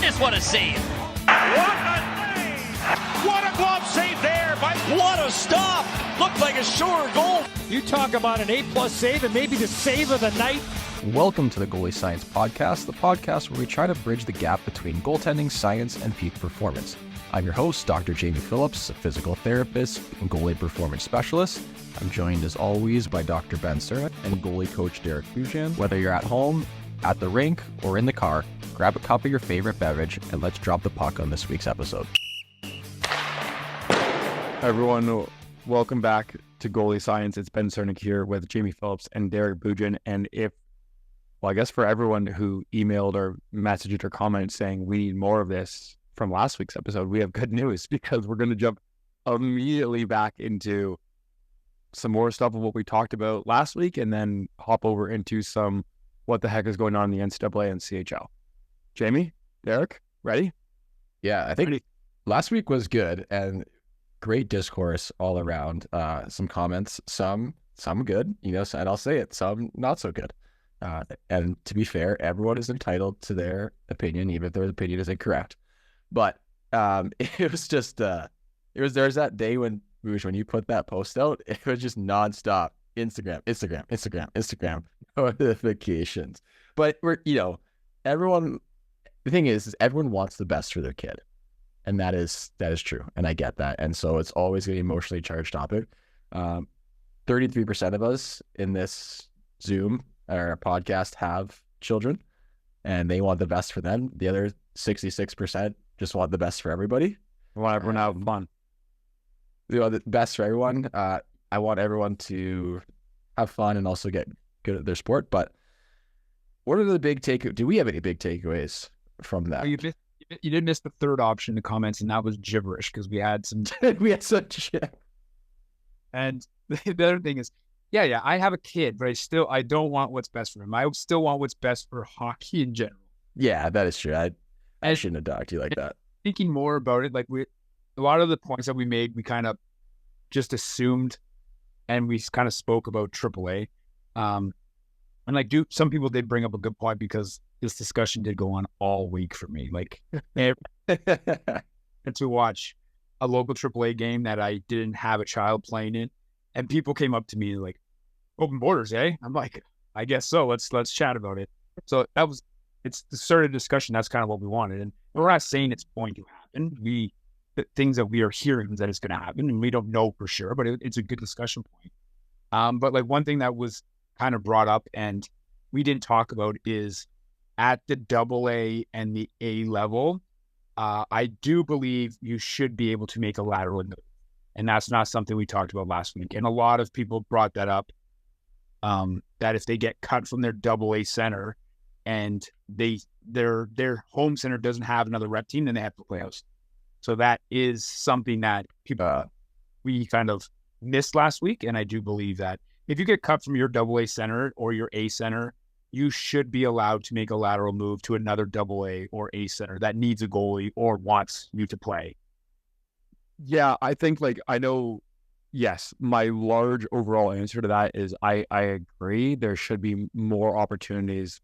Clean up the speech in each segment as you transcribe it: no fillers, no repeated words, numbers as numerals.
goodness, what a save! What a save! What a glove save there! What a stop! Looked like a sure goal. You talk about an A-plus save and maybe the save of the night. Welcome to the Goalie Science Podcast, the podcast where we try to bridge the gap between goaltending, science, and peak performance. I'm your host, Dr. Jamie Phillips, a physical therapist and goalie performance specialist. I'm joined as always by Dr. Ben Cernak and goalie coach Derek Bujan. Whether you're at home, at the rink, or in the car, grab a cup of your favorite beverage and let's drop the puck on this week's episode. Everyone, welcome back to Goalie Science. It's Ben Cernak here with Jamie Phillips and Derek Bujan. And I guess for everyone who emailed or messaged or commented saying we need more of this from last week's episode, we have good news because we're going to jump immediately back into some more stuff of what we talked about last week and then hop over into some what the heck is going on in the NCAA and CHL. Jamie, Derek, ready? Yeah, I think last week was good and great discourse all around. Some comments, some good, and I'll say it, some not so good. And to be fair, everyone is entitled to their opinion, even if their opinion is incorrect. But it was just, there's that day when you put that post out, it was just nonstop Instagram notifications. But everyone, the thing is everyone wants the best for their kid. And that is true. And I get that. And so it's always going to be an emotionally charged topic. 33% of us in this Zoom or podcast have children and they want the best for them. The other 66% just want the best for everybody. I want everyone to have fun. The best for everyone. I want everyone to have fun and also get good at their sport. But what are the big takeaways? Do we have any big takeaways from that? You did miss the third option in the comments, and that was gibberish because we had some shit. And the other thing is, yeah, I have a kid, but I don't want what's best for him. I still want what's best for hockey in general. Yeah, that is true. I shouldn't have talked to you like that. Thinking more about it, like a lot of the points that we made, we kind of just assumed, and we kind of spoke about AAA. And some people did bring up a good point because this discussion did go on all week for me. And to watch a local AAA game that I didn't have a child playing in, and people came up to me like, "Open borders, eh?" I'm like, "I guess so. Let's chat about it." So it's the sort of discussion. That's kind of what we wanted, and we're not saying it's going to happen. The things that we are hearing that it's going to happen, and we don't know for sure, but it's a good discussion point. But one thing that was kind of brought up and we didn't talk about is at the AA and the A level, I do believe you should be able to make a lateral move. And that's not something we talked about last week. And a lot of people brought that up, that if they get cut from their AA center and their home center doesn't have another rep team, then they have to play house. So that is something that we kind of missed last week. And I do believe that if you get cut from your AA center or your A center, you should be allowed to make a lateral move to another AA or A center that needs a goalie or wants you to play. Yeah, I think yes, my large overall answer to that is I agree. There should be more opportunities.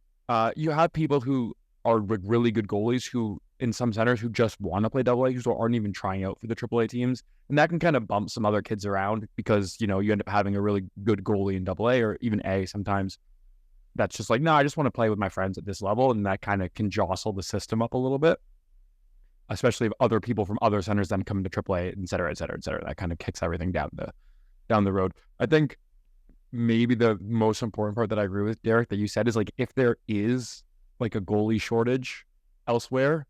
You have people who are really good goalies who in some centers who just want to play AA, who aren't even trying out for the AAA teams. And that can kind of bump some other kids around because, you end up having a really good goalie in AA or even A sometimes. That's just like, no, I just want to play with my friends at this level. And that kind of can jostle the system up a little bit, especially if other people from other centers then come to AAA, et cetera, et cetera, et cetera. That kind of kicks everything down the road. I think maybe the most important part that I agree with, Derek, that you said is if there is a goalie shortage elsewhere,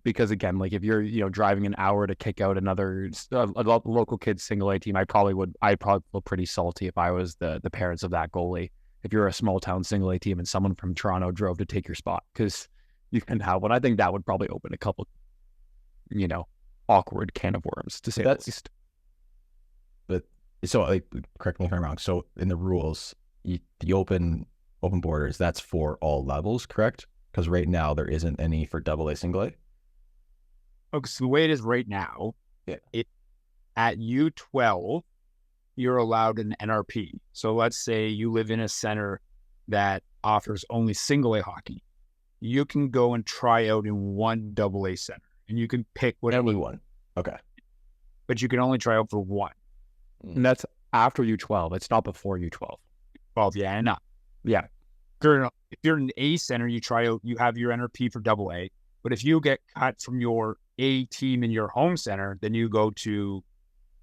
because again, if you're, driving an hour to kick out another local kid's single A team, I'd probably feel pretty salty if I was the parents of that goalie. If you're a small town single A team and someone from Toronto drove to take your spot, because you can have one. I think that would probably open a couple, awkward can of worms to say the least. But so, correct me if I'm wrong. So in the rules, the open borders, that's for all levels, correct? Because right now there isn't any for AA, single A. Okay, so the way it is right now, at U12, you're allowed an NRP. So let's say you live in a center that offers only single A hockey. you can go and try out in one AA center, and you can pick whatever. Anyone. Okay. But you can only try out for one. And that's after U12. It's not before U12. Well, yeah, not. Yeah. If you're an A center, you try out, you have your NRP for AA. But if you get cut from your A team in your home center, then you go to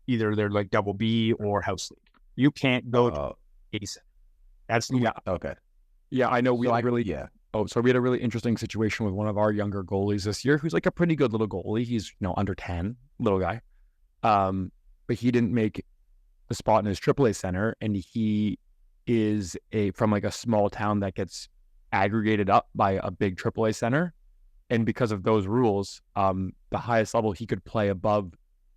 either their like double B or house league. You can't go to A center. That's the Okay. Yeah, I know we had really yeah. Oh, so we had a really interesting situation with one of our younger goalies this year, who's like a pretty good little goalie. He's, under 10, little guy. But he didn't make the spot in his AAA center, and he is from like a small town that gets aggregated up by a big AAA center. And because of those rules, the highest level he could play above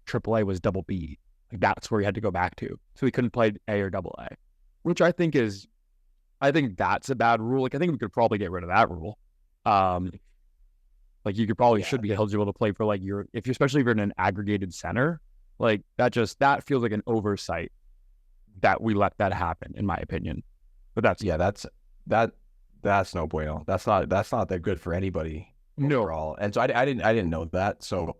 AAA was double B. Like that's where he had to go back to. So he couldn't play A or double A, which I think that's a bad rule. Like I think we could probably get rid of that rule. Like you could probably should be eligible to play for like especially if you're in an aggregated center. Like that feels like an oversight that we let that happen, in my opinion. But that's no bueno. That's not that good for anybody overall. And so I didn't know that. So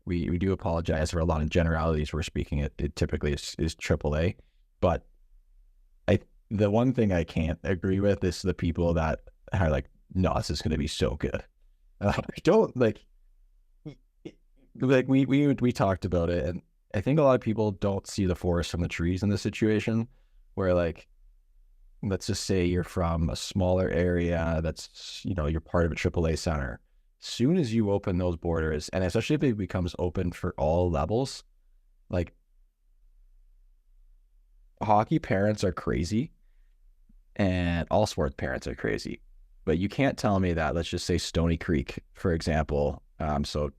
we do apologize for a lot of generalities we're speaking. It typically is AAA, but the one thing I can't agree with is the people that are like, no, this is going to be so good. Don't like we talked about it, and I think a lot of people don't see the forest from the trees in this situation where, like, let's just say you're from a smaller area that's, you're part of a AAA center. Soon as you open those borders, and especially if it becomes open for all levels, like, hockey parents are crazy and all sports parents are crazy. But you can't tell me that, let's just say Stony Creek, for example, so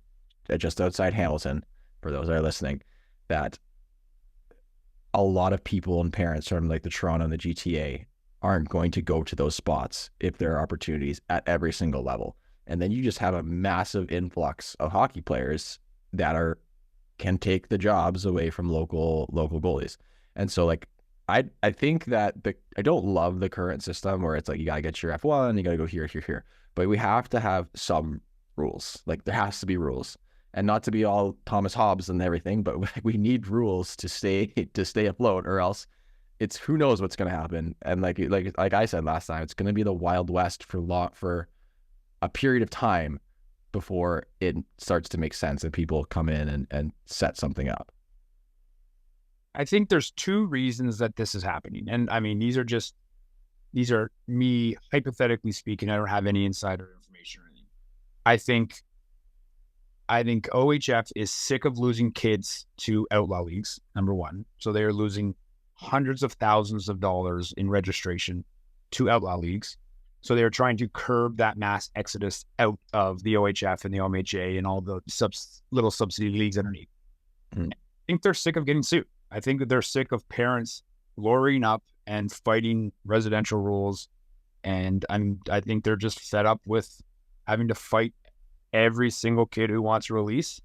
just outside Hamilton, for those that are listening, that a lot of people and parents from like the Toronto and the GTA aren't going to go to those spots if there are opportunities at every single level. And then you just have a massive influx of hockey players that can take the jobs away from local goalies. And so like, I think that I don't love the current system where it's like, you got to get your F1, you got to go here, but we have to have some rules. Like there has to be rules, and not to be all Thomas Hobbes and everything, but we need rules to stay afloat, or else it's who knows what's going to happen. And like I said last time, it's going to be the Wild West for a period of time before it starts to make sense and people come in and set something up. I think there's two reasons that this is happening. And I mean, these are me hypothetically speaking. I don't have any insider information or anything. I think OHF is sick of losing kids to outlaw leagues, number one. So they are losing hundreds of thousands of dollars in registration to outlaw leagues. So they are trying to curb that mass exodus out of the OHF and the OMHA and all the little subsidy leagues underneath. I think they're sick of getting sued. I think that they're sick of parents lawyering up and fighting residential rules. And I think they're just fed up with having to fight every single kid who wants a release.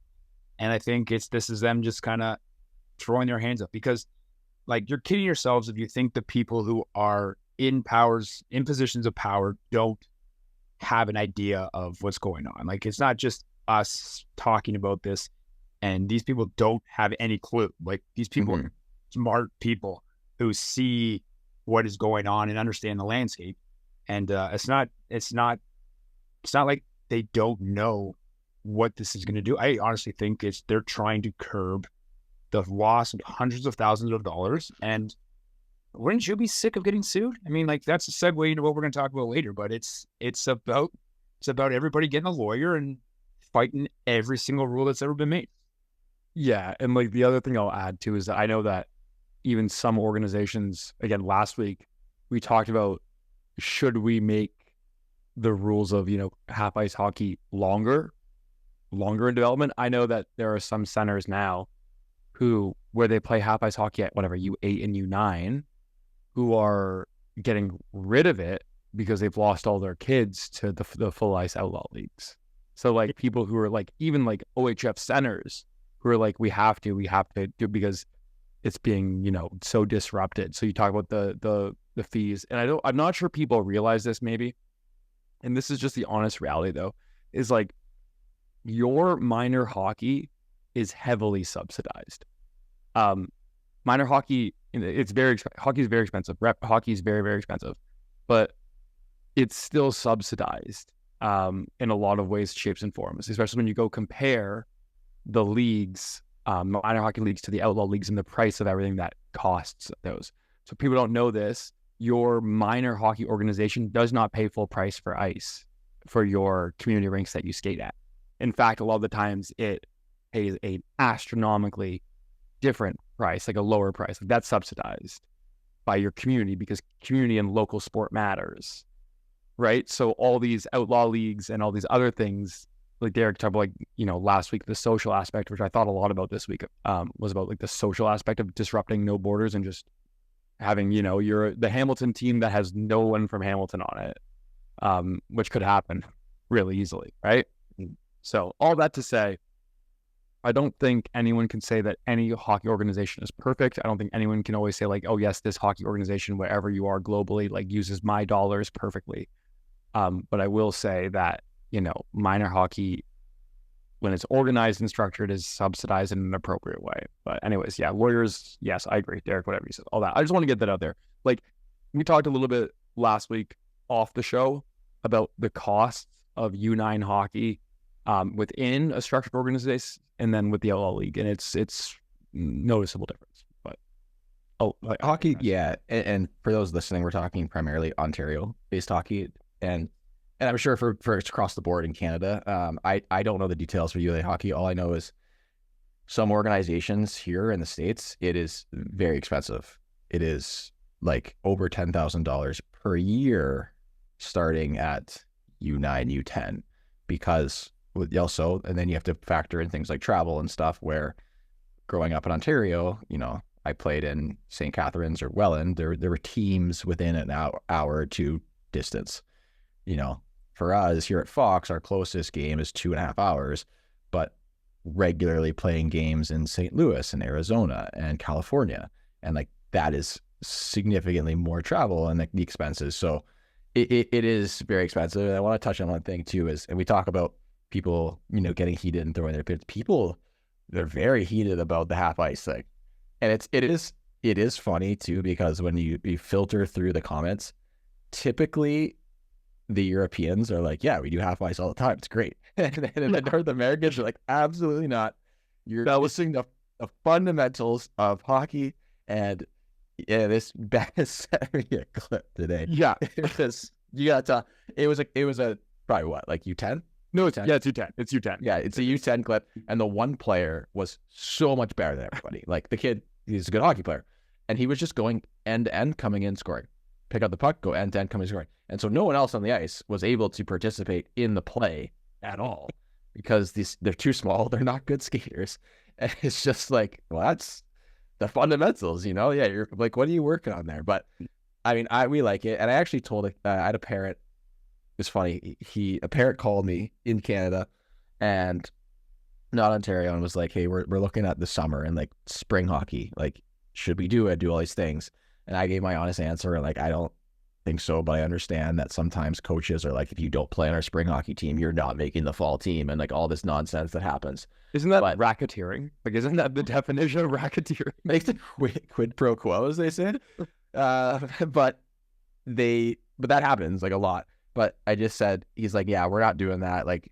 And I think this is them just kind of throwing their hands up, because like you're kidding yourselves if you think the people who are in positions of power don't have an idea of what's going on. Like it's not just us talking about this and these people don't have any clue. Like these people are smart people who see what is going on and understand the landscape. And it's not like they don't know what this is going to do. I honestly think they're trying to curb the loss of hundreds of thousands of dollars. And wouldn't you be sick of getting sued? I mean, like that's a segue into what we're going to talk about later, but it's about everybody getting a lawyer and fighting every single rule that's ever been made. Yeah. And like the other thing I'll add too is that I know that even some organizations, again, last week we talked about, should we make the rules of, half ice hockey longer in development? I know that there are some centers now where they play half ice hockey at whatever U8 and U9 who are getting rid of it because they've lost all their kids to the full ice outlaw leagues. So like people who are like, even like OHF centers who are like, we have to do because it's being, so disrupted. So you talk about the fees, and I'm not sure people realize this maybe, and this is just the honest reality though, is like your minor hockey is heavily subsidized. Minor hockey, hockey is very expensive. Rep hockey is very, very expensive, but it's still subsidized in a lot of ways, shapes, and forms, especially when you go compare the leagues, minor hockey leagues to the outlaw leagues and the price of everything that costs those. So people don't know this. Your minor hockey organization does not pay full price for ice for your community rinks that you skate at. In fact, a lot of the times it pays an astronomically different price, like a lower price. Like that's subsidized by your community because community and local sport matters, right? So all these outlaw leagues and all these other things, like Derek talked about, like, you know, last week, the social aspect, which I thought a lot about this week, was about like the social aspect of disrupting no borders and just having, you know, you're the Hamilton team that has no one from Hamilton on it, which could happen really easily, right? So all that to say, I don't think anyone can say that any hockey organization is perfect. I don't think anyone can always say like, oh yes, this hockey organization, wherever you are globally, like uses my dollars perfectly. But I will say that, you know, minor hockey, when it's organized and structured, is subsidized in an appropriate way. But anyways, yeah, Warriors, yes, I agree. Derek, whatever you said, all that. I just want to get that out there. Like, we talked a little bit last week off the show about the costs of U9 hockey within a structured organization and then with the LL League, and it's noticeable difference. But like hockey, yeah. And for those listening, we're talking primarily Ontario-based hockey, and I'm sure for across the board in Canada. I don't know the details for ULA hockey. All I know is some organizations here in the States, it is very expensive. It is like over $10,000 per year, starting at U9, U10, because also, and then you have to factor in things like travel and stuff, where growing up in Ontario, you know, I played in St. Catharines or Welland. There were teams within an hour or two distance. You know, for us here at Fox, our closest game is 2.5 hours, but regularly playing games in St. Louis and Arizona and California. And like that is significantly more travel and like the expenses. So it is very expensive. And I want to touch on one thing too, and we talk about people, you know, getting heated and throwing their pits. People, they're very heated about the half ice thing. And it is funny too, because when you filter through the comments, typically the Europeans are like, yeah, we do half ice all the time. It's great. And the North Americans are like, absolutely not. You're missing the fundamentals of hockey. And yeah, this best sent me a clip today. Yeah. Because you got to, it was a probably what, like U10? No, it's U10. It's U10. Yeah, it's a U10 clip. And the one player was so much better than everybody. Like the kid, he's a good hockey player. And he was just going end to end, coming in, scoring. Pick up the puck, go end to end, coming, scoring. And so no one else on the ice was able to participate in the play at all because they're too small. They're not good skaters. And it's just like, well, that's the fundamentals, you know? Yeah, you're like, what are you working on there? But I mean, we like it. And I actually told I had a parent. It's funny. A parent called me in Canada and not Ontario and was like, hey, we're looking at the summer and like spring hockey. Like, should we do it? Do all these things? And I gave my honest answer. Like, I don't think so, but I understand that sometimes coaches are like, if you don't play on our spring hockey team, you're not making the fall team, and like all this nonsense that happens. Isn't that racketeering? Like, isn't that the definition of racketeering? Makes it quid pro quo, as they say. But that happens like a lot. But I just said, he's like, yeah, we're not doing that. Like,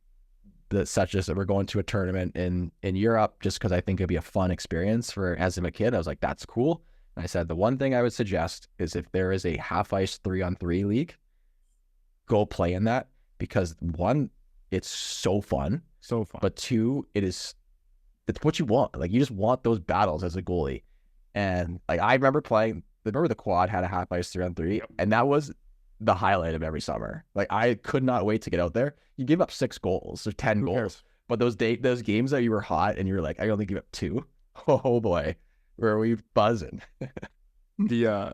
that we're going to a tournament in Europe just because I think it'd be a fun experience as a kid. I was like, that's cool. And I said, the one thing I would suggest is if there is a half ice 3-on-3 league, go play in that, because one, it's so fun. So fun. But two, it's what you want. Like, you just want those battles as a goalie. And like, I remember the quad had a half ice 3-on-3, and that was the highlight of every summer. Like, I could not wait to get out there. You give up 6 goals or 10 goals, but those games that you were hot and you were like, I only give up 2. Oh boy. Where are we buzzing? I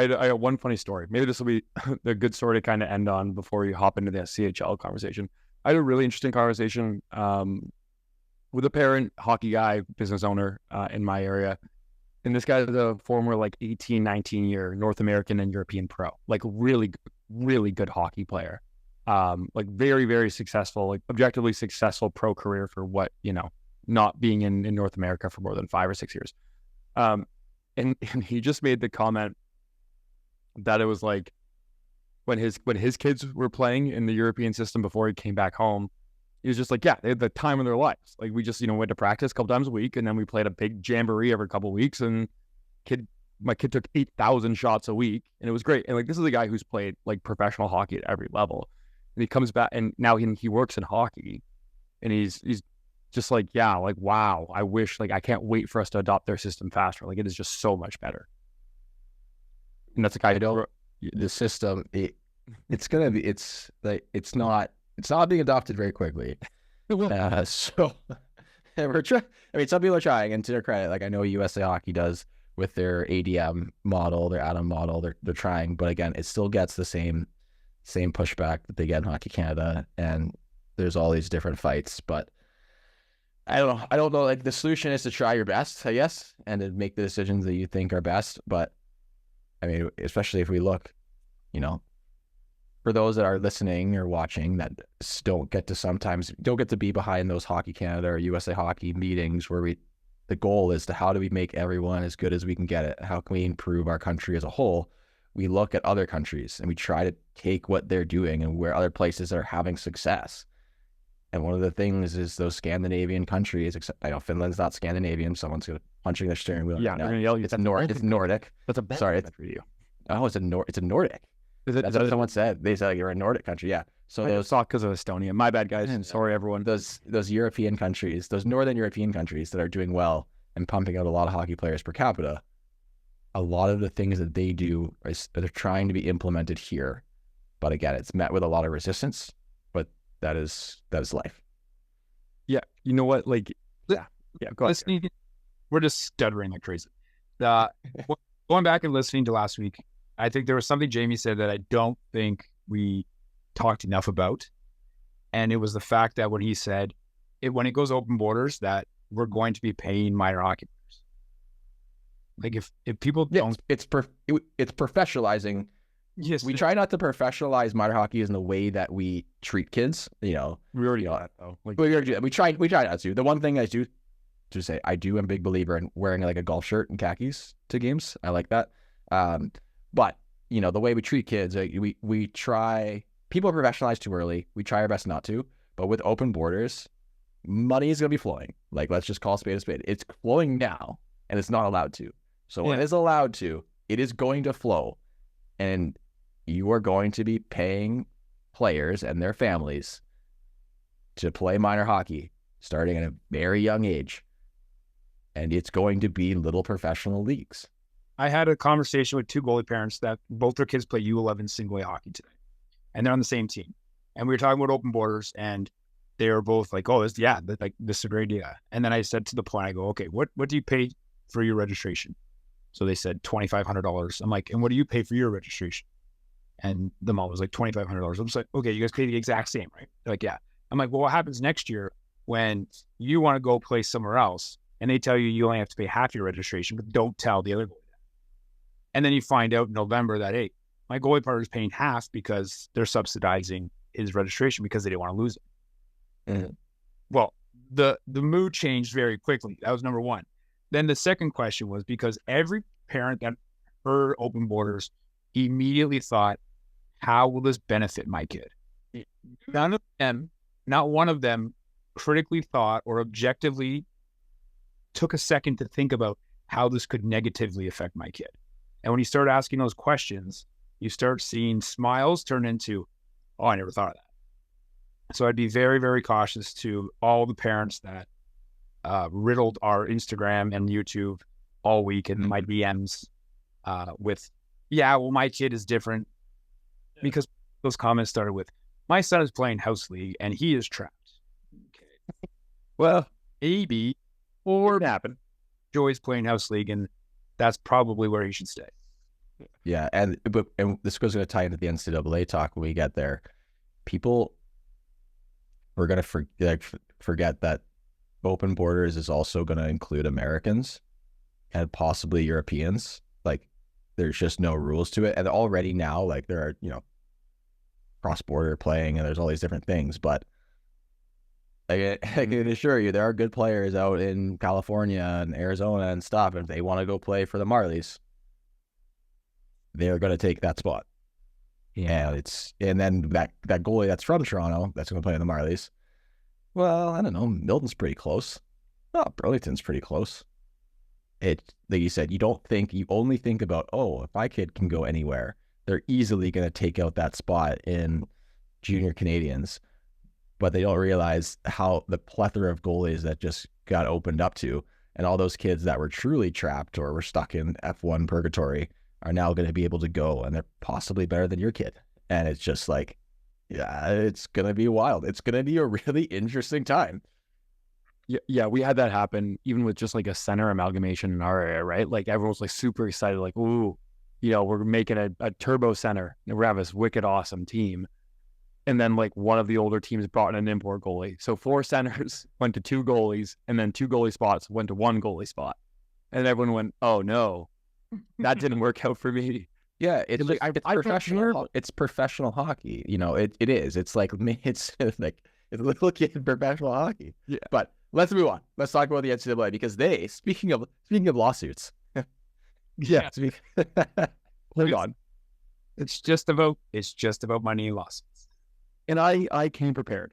got one funny story. Maybe this will be a good story to kind of end on before we hop into the CHL conversation. I had a really interesting conversation with a parent, hockey guy, business owner in my area. And this guy is a former like 18, 19-year North American and European pro, like really, really good hockey player. like very, very successful, like objectively successful pro career for what, not being in North America for more than 5 or 6 years. And he just made the comment that it was like when his kids were playing in the European system before he came back home, he was just like, yeah, they had the time of their lives. Like we just, went to practice a couple times a week, and then we played a big jamboree every couple of weeks, and my kid took 8,000 shots a week, and it was great. And like, this is a guy who's played like professional hockey at every level, and he comes back, and now he works in hockey, and he's just like, yeah, like, wow, I wish, like, I can't wait for us to adopt their system faster. Like, it is just so much better. And that's a guy the system, it's not being adopted very quickly. So we're trying. I mean, some people are trying, and to their credit, like I know USA Hockey does with their ADM model, their Atom model, they're trying, but again, it still gets the same pushback that they get in Hockey Canada, and there's all these different fights. But I don't know. Like the solution is to try your best, I guess, and to make the decisions that you think are best. But I mean, especially if we look, for those that are listening or watching that don't get to be behind those Hockey Canada or USA Hockey meetings where the goal is to how do we make everyone as good as we can get it? How can we improve our country as a whole? We look at other countries and we try to take what they're doing and where other places are having success. And one of the things is those Scandinavian countries, except I know Finland's not Scandinavian. Someone's punching their steering wheel. Yeah, right they're now. gonna yell. It's Nordic. That's a bad Sorry, for you. Oh, it's a Nordic. That's what someone said. They said like, you're a Nordic country. Yeah. So those not because of Estonia. My bad, guys. Sorry, everyone. Those European countries, those Northern European countries that are doing well and pumping out a lot of hockey players per capita, a lot of the things that they do they're trying to be implemented here. But again, it's met with a lot of resistance. But that is life. Yeah. You know what? Like, yeah. Go ahead. We're just stuttering like crazy. Going back and listening to last week, I think there was something Jamie said that I don't think we talked enough about. And it was the fact that when he said, when it goes open borders, that we're going to be paying minor hockey players. Like if people don't... It's professionalizing. Yes. We try not to professionalize minor hockey in the way that we treat kids. We already do that, though. Like, we try not to. The one thing I do to say, I am a big believer in wearing like a golf shirt and khakis to games. I like that. But the way we treat kids, we try. People professionalize too early. We try our best not to. But with open borders, money is going to be flowing. Like, let's just call a spade a spade. It's flowing now, and it's not allowed to. So when it's allowed to, it is going to flow, and you are going to be paying players and their families to play minor hockey starting at a very young age, and it's going to be little professional leagues. I had a conversation with 2 goalie parents that both their kids play U11 single A hockey today, and they're on the same team. And we were talking about open borders, and they were both like, "Oh, this is a great idea." And then I said to the point, I go, "Okay, what do you pay for your registration?" So they said $2,500. I'm like, "And what do you pay for your registration?" And the mom was like, $2,500. I'm just like, "Okay, you guys pay the exact same, right?" They're like, "Yeah." I'm like, "Well, what happens next year when you want to go play somewhere else, and they tell you only have to pay half your registration, but don't tell the other goalie?" And then you find out in November that, hey, my goalie partner is paying half because they're subsidizing his registration because they didn't want to lose it. Mm-hmm. Well, the mood changed very quickly. That was number one. Then the second question was because every parent that heard open borders immediately thought, how will this benefit my kid? None of them, not one of them, critically thought or objectively took a second to think about how this could negatively affect my kid. And when you start asking those questions, you start seeing smiles turn into, "Oh, I never thought of that." So I'd be very, very cautious to all the parents that riddled our Instagram and YouTube all week in my DMs with, "Yeah, well, my kid is different." Because those comments started with, "My son is playing house league and he is trapped." Okay. Well, maybe, or it happened. Joey's playing house league, and that's probably where he should stay. Yeah, and this goes going to tie into the NCAA talk when we get there. People are going to forget that open borders is also going to include Americans and possibly Europeans. Like, there's just no rules to it, and already now, like, there are cross-border playing, and there's all these different things. But I can assure you, there are good players out in California and Arizona and stuff. And if they want to go play for the Marlies, they're going to take that spot. Yeah. And then that goalie that's from Toronto that's going to play in the Marlies. Well, I don't know. Milton's pretty close. Oh, Burlington's pretty close. Like you said, you only think about, oh, if my kid can go anywhere, they're easily going to take out that spot in junior Canadians. But they don't realize how the plethora of goalies that just got opened up to, and all those kids that were truly trapped or were stuck in F1 purgatory are now going to be able to go, and they're possibly better than your kid. And it's just like, yeah, it's going to be wild. It's going to be a really interesting time. Yeah, we had that happen even with just like a center amalgamation in our area, right? Like everyone was like super excited, like, ooh, we're making a turbo center and we're having this wicked awesome team. And then like one of the older teams brought in an import goalie. So 4 centers went to 2 goalies, and then 2 goalie spots went to 1 goalie spot. And everyone went, oh no, that didn't work out for me. Yeah, it's Like, it's professional. It's professional hockey. It is. It's like it's like it's little kid professional hockey. Yeah. But let's move on. Let's talk about the NCAA, because speaking of lawsuits. Yeah. Hold on. It's just about money and losses. And I came prepared.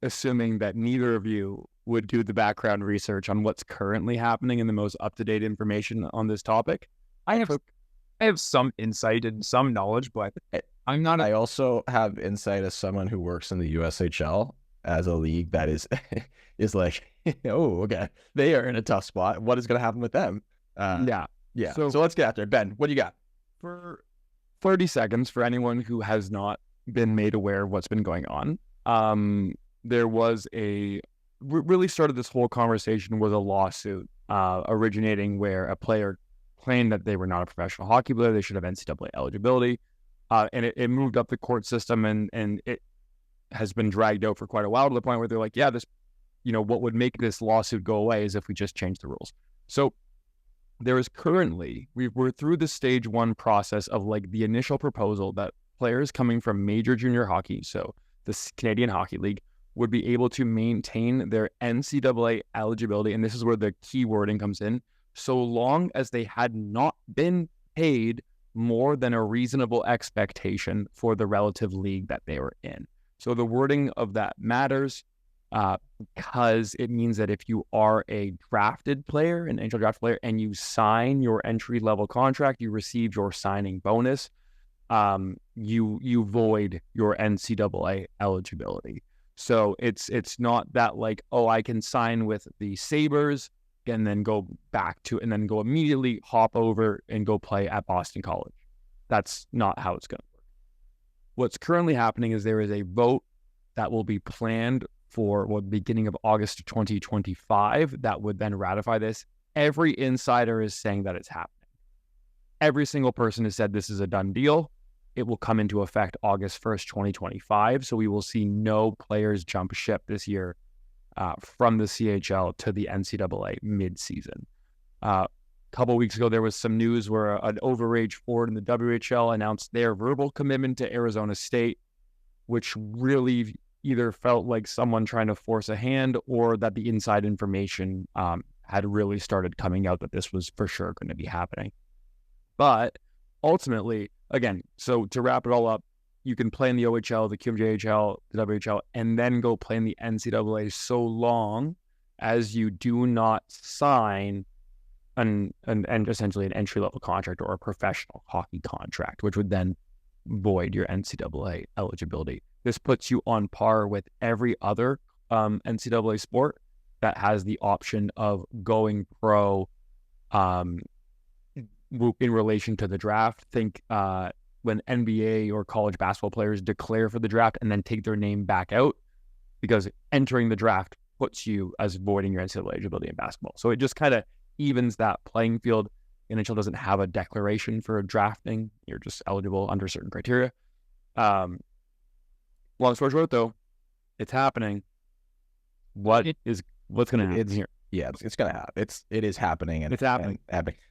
Assuming that neither of you would do the background research on what's currently happening and the most up-to-date information on this topic. I have some insight and some knowledge, but I'm not. I also have insight as someone who works in the USHL as a league that is like, oh, okay, they are in a tough spot. What is going to happen with them? Yeah. So let's get after it. Ben, what do you got? For 30 seconds, for anyone who has not been made aware of what's been going on, there was really started this whole conversation with a lawsuit originating where a player claimed that they were not a professional hockey player. They should have NCAA eligibility. And it moved up the court system, and it has been dragged out for quite a while, to the point where they're like, yeah, this, what would make this lawsuit go away is if we just change the rules. So there is currently, we're through the stage 1 process of like the initial proposal that players coming from major junior hockey, so the Canadian Hockey League, would be able to maintain their NCAA eligibility. And this is where the key wording comes in. So long as they had not been paid more than a reasonable expectation for the relative league that they were in. So the wording of that matters because it means that if you are a drafted player, an NHL draft player, and you sign your entry-level contract, you received your signing bonus, you void your NCAA eligibility. So it's not that like, oh, I can sign with the Sabres and then go and then go immediately hop over and go play at Boston College. That's not how it's going to work. What's currently happening is there is a vote that will be planned for the beginning of August 2025 that would then ratify this. Every insider is saying that it's happening. Every single person has said this is a done deal. It will come into effect August 1st, 2025. So we will see no players jump ship this year from the CHL to the NCAA mid-season. A couple of weeks ago, there was some news where an overage forward in the WHL announced their verbal commitment to Arizona State, which really either felt like someone trying to force a hand or that the inside information had really started coming out that this was for sure going to be happening. But ultimately, again, so to wrap it all up, you can play in the OHL, the QMJHL, the WHL, and then go play in the NCAA so long as you do not sign an essentially an entry-level contract or a professional hockey contract, which would then void your NCAA eligibility. This puts you on par with every other NCAA sport that has the option of going pro in relation to the draft. Think when NBA or college basketball players declare for the draft and then take their name back out, because entering the draft puts you as voiding your NCAA eligibility in basketball. So it just kind of evens that playing field. NHL doesn't have a declaration for drafting. You're just eligible under certain criteria. Long story short, though, it's happening. What's going to happen here? Yeah, it's going to happen. It is happening. And it's happening.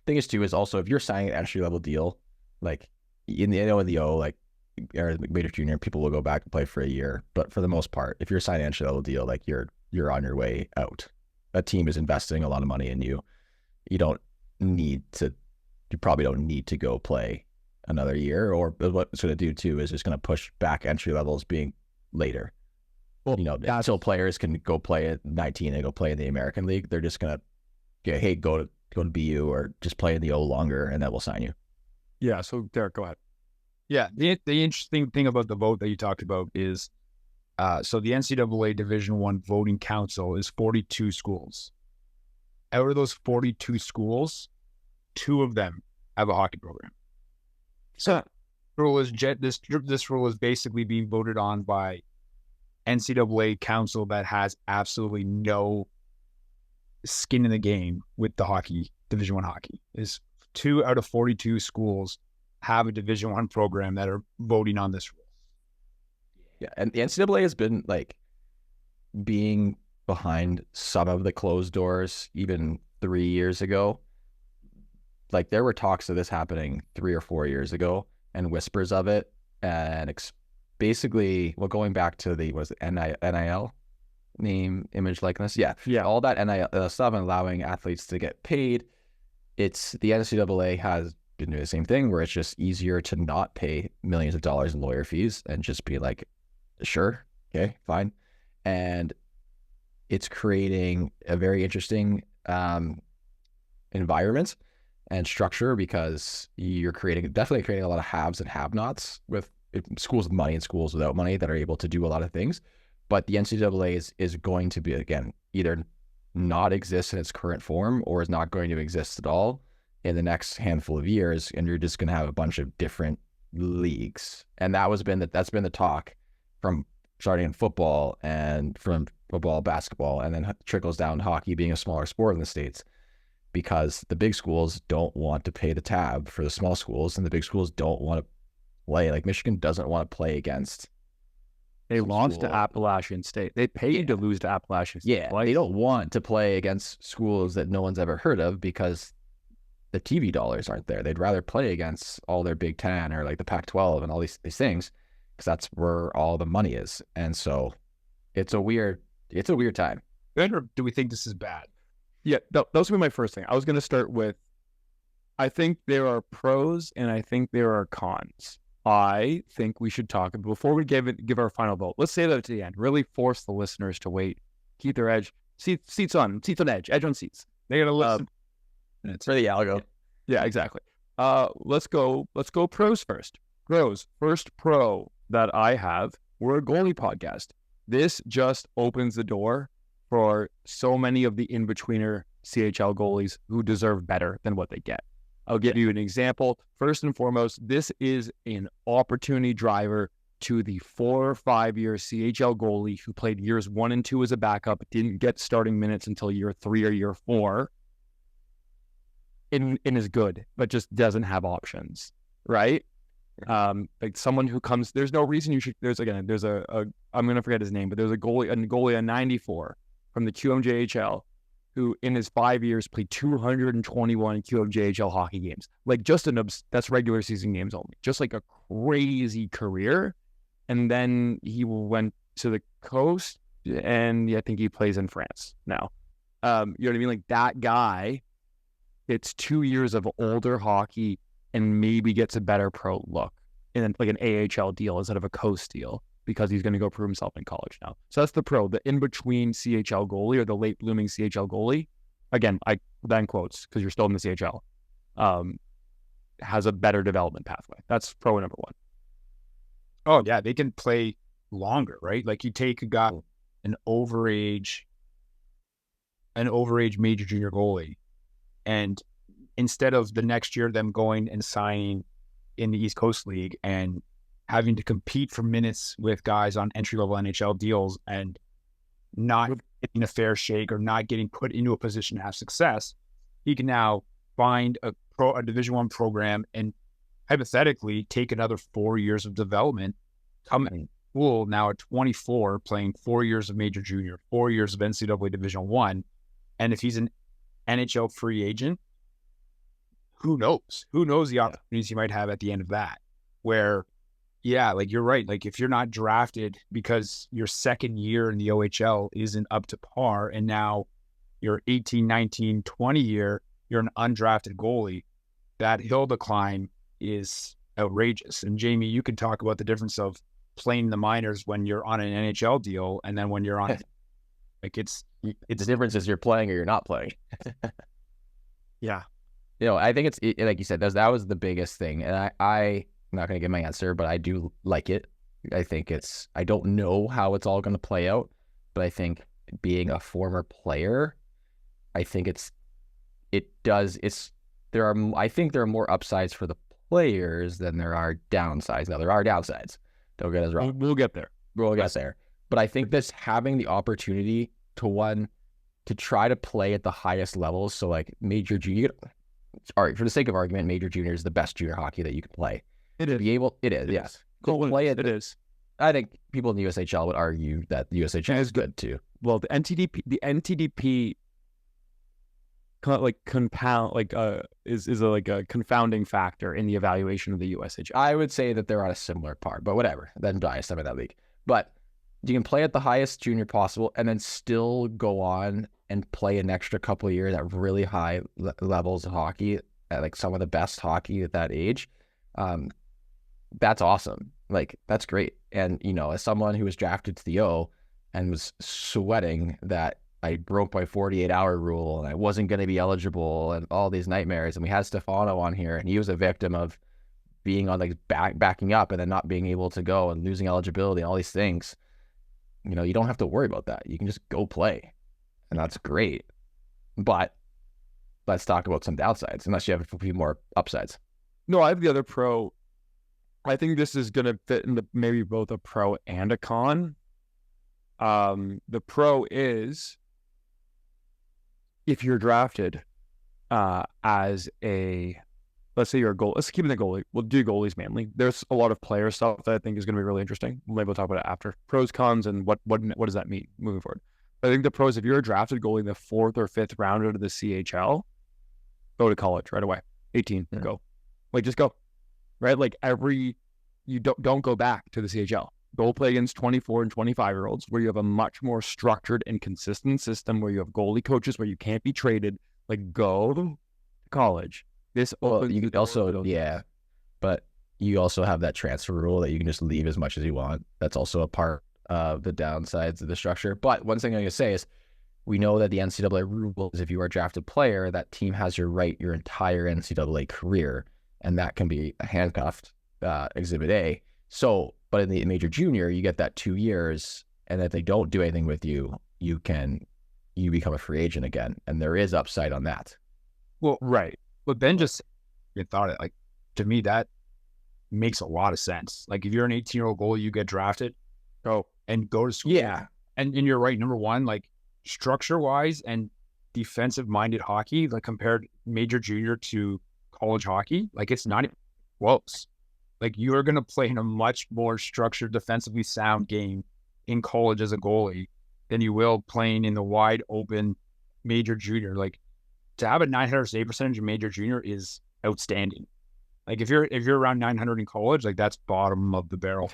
Thing is, too, is also if you're signing an entry level deal, like in the NO and the O, like or major junior, people will go back and play for a year. But for the most part, if you're signing an entry level deal, like you're on your way out. That team is investing a lot of money in you. You probably don't need to go play another year. Or what it's going to do too is just going to push back entry levels being later. Well, Until players can go play at 19 and go play in the American League, they're just going to hey, go to BU or just play in the O longer, and then we'll sign you. Yeah. So Derek, go ahead. Yeah, the interesting thing about the vote that you talked about is, so the NCAA Division I voting council is 42 schools. Out of those 42 schools, 2 of them have a hockey program. So this rule is basically being voted on by NCAA council that has absolutely no skin in the game with the hockey, Division I hockey. Is 2 out of 42 schools have a Division I program that are voting on this rule. Yeah, and the NCAA has been like being behind some of the closed doors even 3 years ago. Like there were talks of this happening 3 or 4 years ago and whispers of it. And basically, going back to the NIL, name, image, likeness. Yeah. All that NIL stuff and allowing athletes to get paid. It's the NCAA has been doing the same thing where it's just easier to not pay millions of dollars in lawyer fees and just be like, sure, okay, fine. And it's creating a very interesting environment and structure because you're definitely creating a lot of haves and have-nots with schools with money and schools without money that are able to do a lot of things. But the NCAA is going to be, again, either not exist in its current form or is not going to exist at all in the next handful of years. And you're just going to have a bunch of different leagues. And that's been the talk from starting in football and from football, basketball, and then trickles down hockey being a smaller sport in the States because the big schools don't want to pay the tab for the small schools and the big schools don't want to play. Like Michigan doesn't want to play against. They lost to Appalachian State. They paid to lose to Appalachian State. Yeah, they don't want to play against schools that no one's ever heard of because the TV dollars aren't there. They'd rather play against all their Big Ten or like the Pac-12 and all these things because that's where all the money is. And so it's a weird time. Good, or do we think this is bad? Yeah, that was going to be my first thing. I was going to start with, I think there are pros and I think there are cons. I think we should talk before we give our final vote. Let's say that to the end. Really force the listeners to wait, keep their edge, seats on edge on seats. They gotta listen. It's for the algo. Yeah, exactly. Let's go pros first. Pros. First pro that I have, we're a goalie podcast. This just opens the door for so many of the in-betweener CHL goalies who deserve better than what they get. I'll give you an example. First and foremost, this is an opportunity driver to the 4 or 5 year CHL goalie who played years 1 and 2 as a backup, didn't get starting minutes until year 3 or year 4, and is good, but just doesn't have options, right? Like someone who comes, there's no reason you should, I'm going to forget his name, but there's a goalie on 94 from the QMJHL who in his 5 years played 221 QMJHL hockey games. Like that's regular season games only. Just like a crazy career. And then he went to the coast and I think he plays in France now. You know what I mean? Like that guy, it's 2 years of older hockey and maybe gets a better pro look in like an AHL deal instead of a coast deal, because he's going to go prove himself in college now. So that's the pro, the in-between CHL goalie or the late blooming CHL goalie. Again, I then quotes because you're still in the CHL, has a better development pathway. That's pro number one. Oh yeah, they can play longer, right? Like you take a guy, an overage major junior goalie, and instead of the next year them going and signing in the East Coast League and having to compete for minutes with guys on entry-level NHL deals and not getting a fair shake or not getting put into a position to have success, he can now find a Division I program and hypothetically take another 4 years of development, come in school now at 24, playing 4 years of major junior, 4 years of NCAA Division I. And if he's an NHL free agent, who knows? Who knows the opportunities he might have at the end of that, where Yeah, like you're right. Like if you're not drafted because your second year in the OHL isn't up to par, and now your 18, 19, 20 year, you're an undrafted goalie, that hill to climb is outrageous. And Jamie, you can talk about the difference of playing the minors when you're on an NHL deal and then when you're on like it's The difference is you're playing or you're not playing. Yeah. I think it's like you said, that was the biggest thing. And I'm not going to give my answer, but I do like it. I think I don't know how it's all going to play out, but I think being a former player, I think I think there are more upsides for the players than there are downsides. Now, there are downsides. Don't get us wrong. We'll get there. We'll get there. But I think this having the opportunity to try to play at the highest levels. So like major junior, all right, for the sake of argument, major junior is the best junior hockey that you can play. It is. It is, yes. It is. I think people in the USHL would argue that the USHL is good too. Well, the NTDP is a confounding factor in the evaluation of the USHL. I would say that they're on a similar par, but whatever. Then biased, I'm in that league. But you can play at the highest junior possible and then still go on and play an extra couple of years at really high levels of hockey, at like some of the best hockey at that age. That's awesome. Like, that's great. And, as someone who was drafted to the O and was sweating that I broke my 48-hour rule and I wasn't going to be eligible and all these nightmares, and we had Stefano on here and he was a victim of being on like backing up and then not being able to go and losing eligibility and all these things. You don't have to worry about that. You can just go play, and that's great. But let's talk about some downsides, unless you have a few more upsides. No, I have the other pro. I think this is going to fit into maybe both a pro and a con. The pro is if you're drafted as let's say you're a goal. Let's keep it the goalie. We'll do goalies mainly. There's a lot of player stuff that I think is going to be really interesting. Maybe we'll talk about it after. Pros, cons, and what does that mean moving forward? I think the pros, if you're a drafted goalie in the 4th or 5th round out of the CHL, go to college right away. 18, go. Like, just go. Right? Like, you don't go back to the CHL. Go play against 24 and 25-year-olds where you have a much more structured and consistent system where you have goalie coaches where you can't be traded. Like, go to college. You could also, but you also have that transfer rule that you can just leave as much as you want. That's also a part of the downsides of the structure. But one thing I'm going to say is we know that the NCAA rule is if you are a drafted player, that team has your entire NCAA career, and that can be handcuffed, Exhibit A. So, but in the major junior, you get that 2 years, and if they don't do anything with you, you become a free agent again, and there is upside on that. Well, right. But Ben just thought it, like, to me, that makes a lot of sense. Like, if you're an 18-year-old goalie, you get drafted, go to school. Yeah. And you're right. Number one, like, structure-wise and defensive-minded hockey, like, compared major junior to college hockey, like, it's not even close. Like, you are going to play in a much more structured, defensively sound game in college as a goalie than you will playing in the wide open major junior. Like, to have a 900 save percentage in major junior is outstanding. Like, if you're around 900 in college, like, that's bottom of the barrel.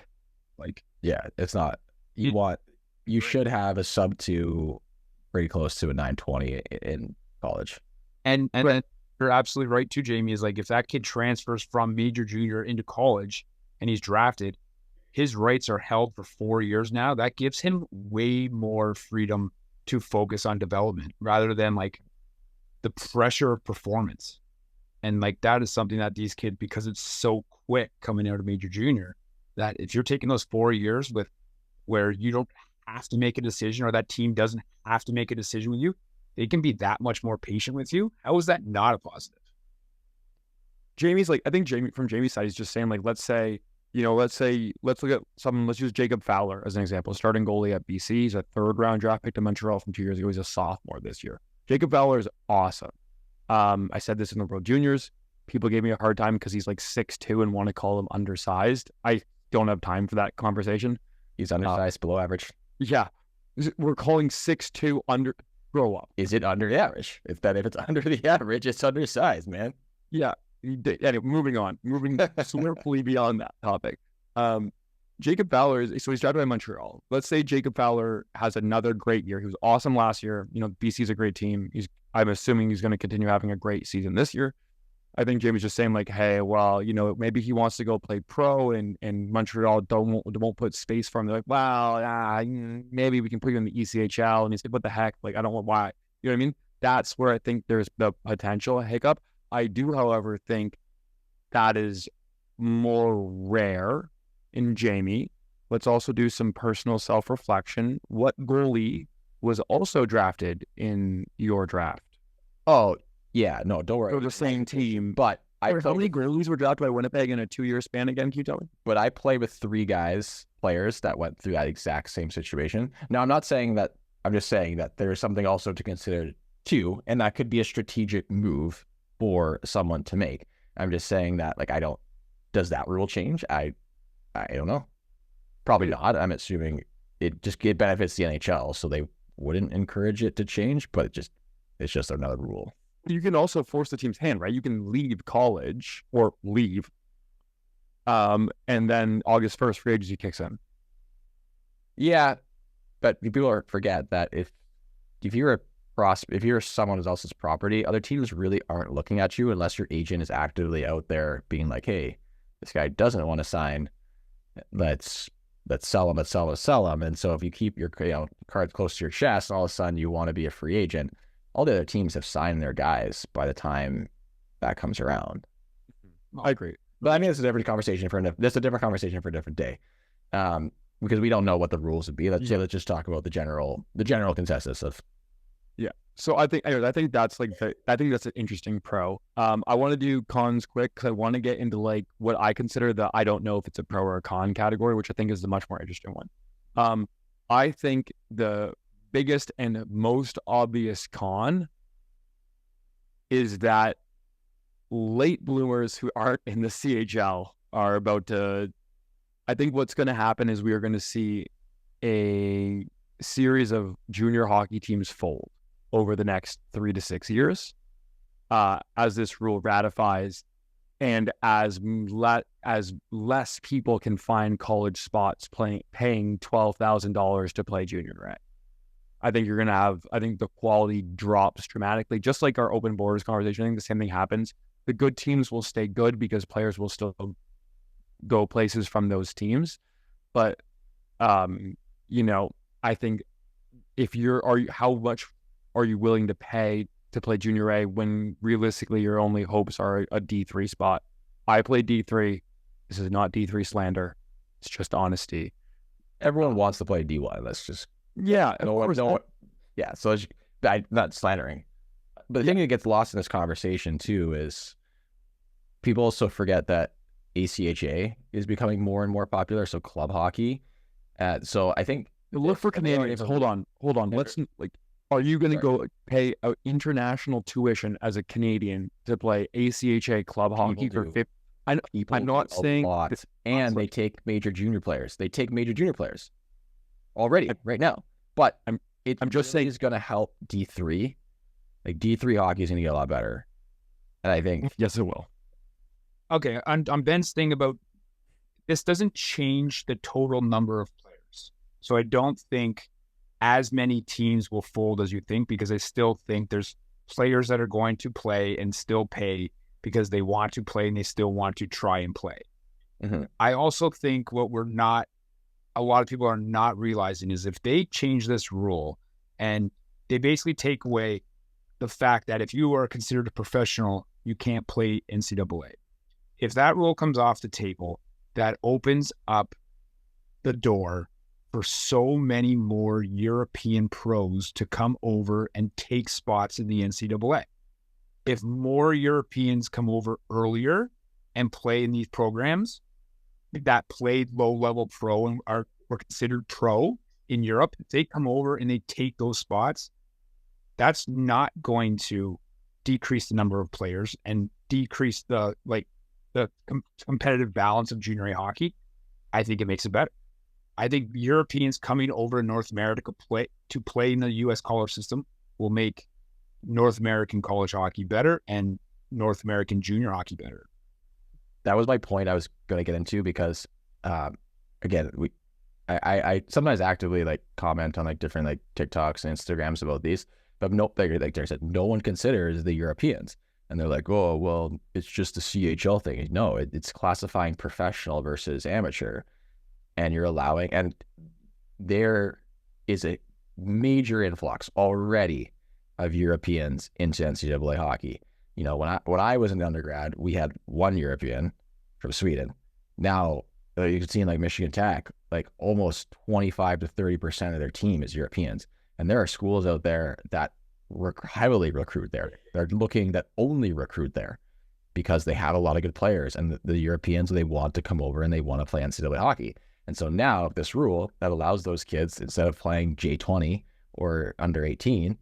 Like, yeah, it's not. You should have a sub 2 pretty close to a 920 in college. And then you're absolutely right too, Jamie, is like, if that kid transfers from major junior into college and he's drafted, his rights are held for 4 years now. That gives him way more freedom to focus on development rather than like the pressure of performance. And like, that is something that these kids, because it's so quick coming out of major junior, that if you're taking those 4 years with where you don't have to make a decision, or that team doesn't have to make a decision with you, they can be that much more patient with you. How is that not a positive? Jamie's like, I think from Jamie's side, he's just saying, like, let's look at someone, let's use Jacob Fowler as an example, starting goalie at BC. He's a 3rd round draft pick to Montreal from 2 years ago. He's a sophomore this year. Jacob Fowler is awesome. I said this in the World Juniors. People gave me a hard time because he's like 6'2" and want to call him undersized. I don't have time for that conversation. He's undersized, below average. Yeah. We're calling 6'2" under. Grow up. Is it under the average? If it's under the average, it's undersized, man. Yeah. Anyway, moving on. Moving swiftly beyond that topic. Jacob Fowler so he's drafted by Montreal. Let's say Jacob Fowler has another great year. He was awesome last year. BC's a great team. I'm assuming he's going to continue having a great season this year. I think Jamie's just saying like, hey, well, maybe he wants to go play pro, and Montreal won't put space for him. They're like, well, maybe we can put you in the ECHL, and he's like, what the heck? Like, I don't want why. You know what I mean? That's where I think there's the potential hiccup. I do, however, think that is more rare in Jamie. Let's also do some personal self-reflection. What goalie was also drafted in your draft? Oh, yeah, no, don't worry. It was the same team. But how many goalies were drafted by Winnipeg in a 2-year span again? Can you tell me? But I play with 3 players that went through that exact same situation. Now, I'm not saying that. I'm just saying that there is something also to consider too, and that could be a strategic move for someone to make. I'm just saying that, like, does that rule change? I don't know. Probably not. I'm assuming it benefits the NHL, so they wouldn't encourage it to change, but it's just another rule. You can also force the team's hand, right? You can leave college or leave, and then August 1st, free agency kicks in. Yeah, but people forget that if you're someone else's property, other teams really aren't looking at you unless your agent is actively out there being like, hey, this guy doesn't want to sign. Let's sell him. And so if you keep your cards close to your chest, and all of a sudden you want to be a free agent, all the other teams have signed their guys by the time that comes around. I agree. But I mean, it's a different conversation for a different day. Because we don't know what the rules would be. Let's just talk about the general consensus of. Yeah. So I think that's that's an interesting pro. I want to do cons quick because I want to get into like what I consider I don't know if it's a pro or a con category, which I think is the much more interesting one. I think the biggest and most obvious con is that late bloomers who aren't in the CHL are about to. I think what's going to happen is we are going to see a series of junior hockey teams fold over the next 3 to 6 years as this rule ratifies, and as less people can find college spots paying $12,000 to play junior A. I think you're going to have, I think the quality drops dramatically, just like our open borders conversation. I think the same thing happens. The good teams will stay good because players will still go places from those teams. But, I think how much are you willing to pay to play junior A when realistically your only hopes are a D3 spot? I play D3. This is not D3 slander. It's just honesty. Everyone wants to play D1. Let's just. Yeah, yeah. So I'm not slandering, but the thing that gets lost in this conversation too is people also forget that ACHA is becoming more and more popular. So club hockey. So I think look for Canadians. Hold on. Are you going to go pay an international tuition as a Canadian to play ACHA club hockey for 50? I'm not saying this, and they take major junior players. They take major junior players already right now. But I'm just saying it's going to help D3. Like D3 hockey is going to get a lot better, and I think yes, it will. Okay, on Ben's thing about this doesn't change the total number of players. So I don't think as many teams will fold as you think, because I still think there's players that are going to play and still pay because they want to play and they still want to try and play. Mm-hmm. I also think what a lot of people are not realizing is if they change this rule and they basically take away the fact that if you are considered a professional, you can't play NCAA. If that rule comes off the table, that opens up the door for so many more European pros to come over and take spots in the NCAA. If more Europeans come over earlier and play in these programs that played low-level pro and were considered pro in Europe, if they come over and they take those spots, that's not going to decrease the number of players and decrease the competitive balance of junior A hockey. I think it makes it better. I think Europeans coming over to North America to play in the U.S. college system will make North American college hockey better and North American junior hockey better. That was my point I was going to get into, because again, I sometimes actively like comment on like different like TikToks and Instagrams about these, but no, like they said, no one considers the Europeans, and they're like, oh, well, it's just a CHL thing. No, it's classifying professional versus amateur, and you're allowing, and there is a major influx already of Europeans into NCAA hockey. You know, when I was an undergrad, we had one European from Sweden. Now you can see in like Michigan Tech, like almost 25 to 30% of their team is Europeans. And there are schools out there that heavily recruit there. They're looking that only recruit there because they have a lot of good players, and the Europeans, they want to come over and they want to play NCAA hockey. And so now this rule that allows those kids, instead of playing J20 or under 18,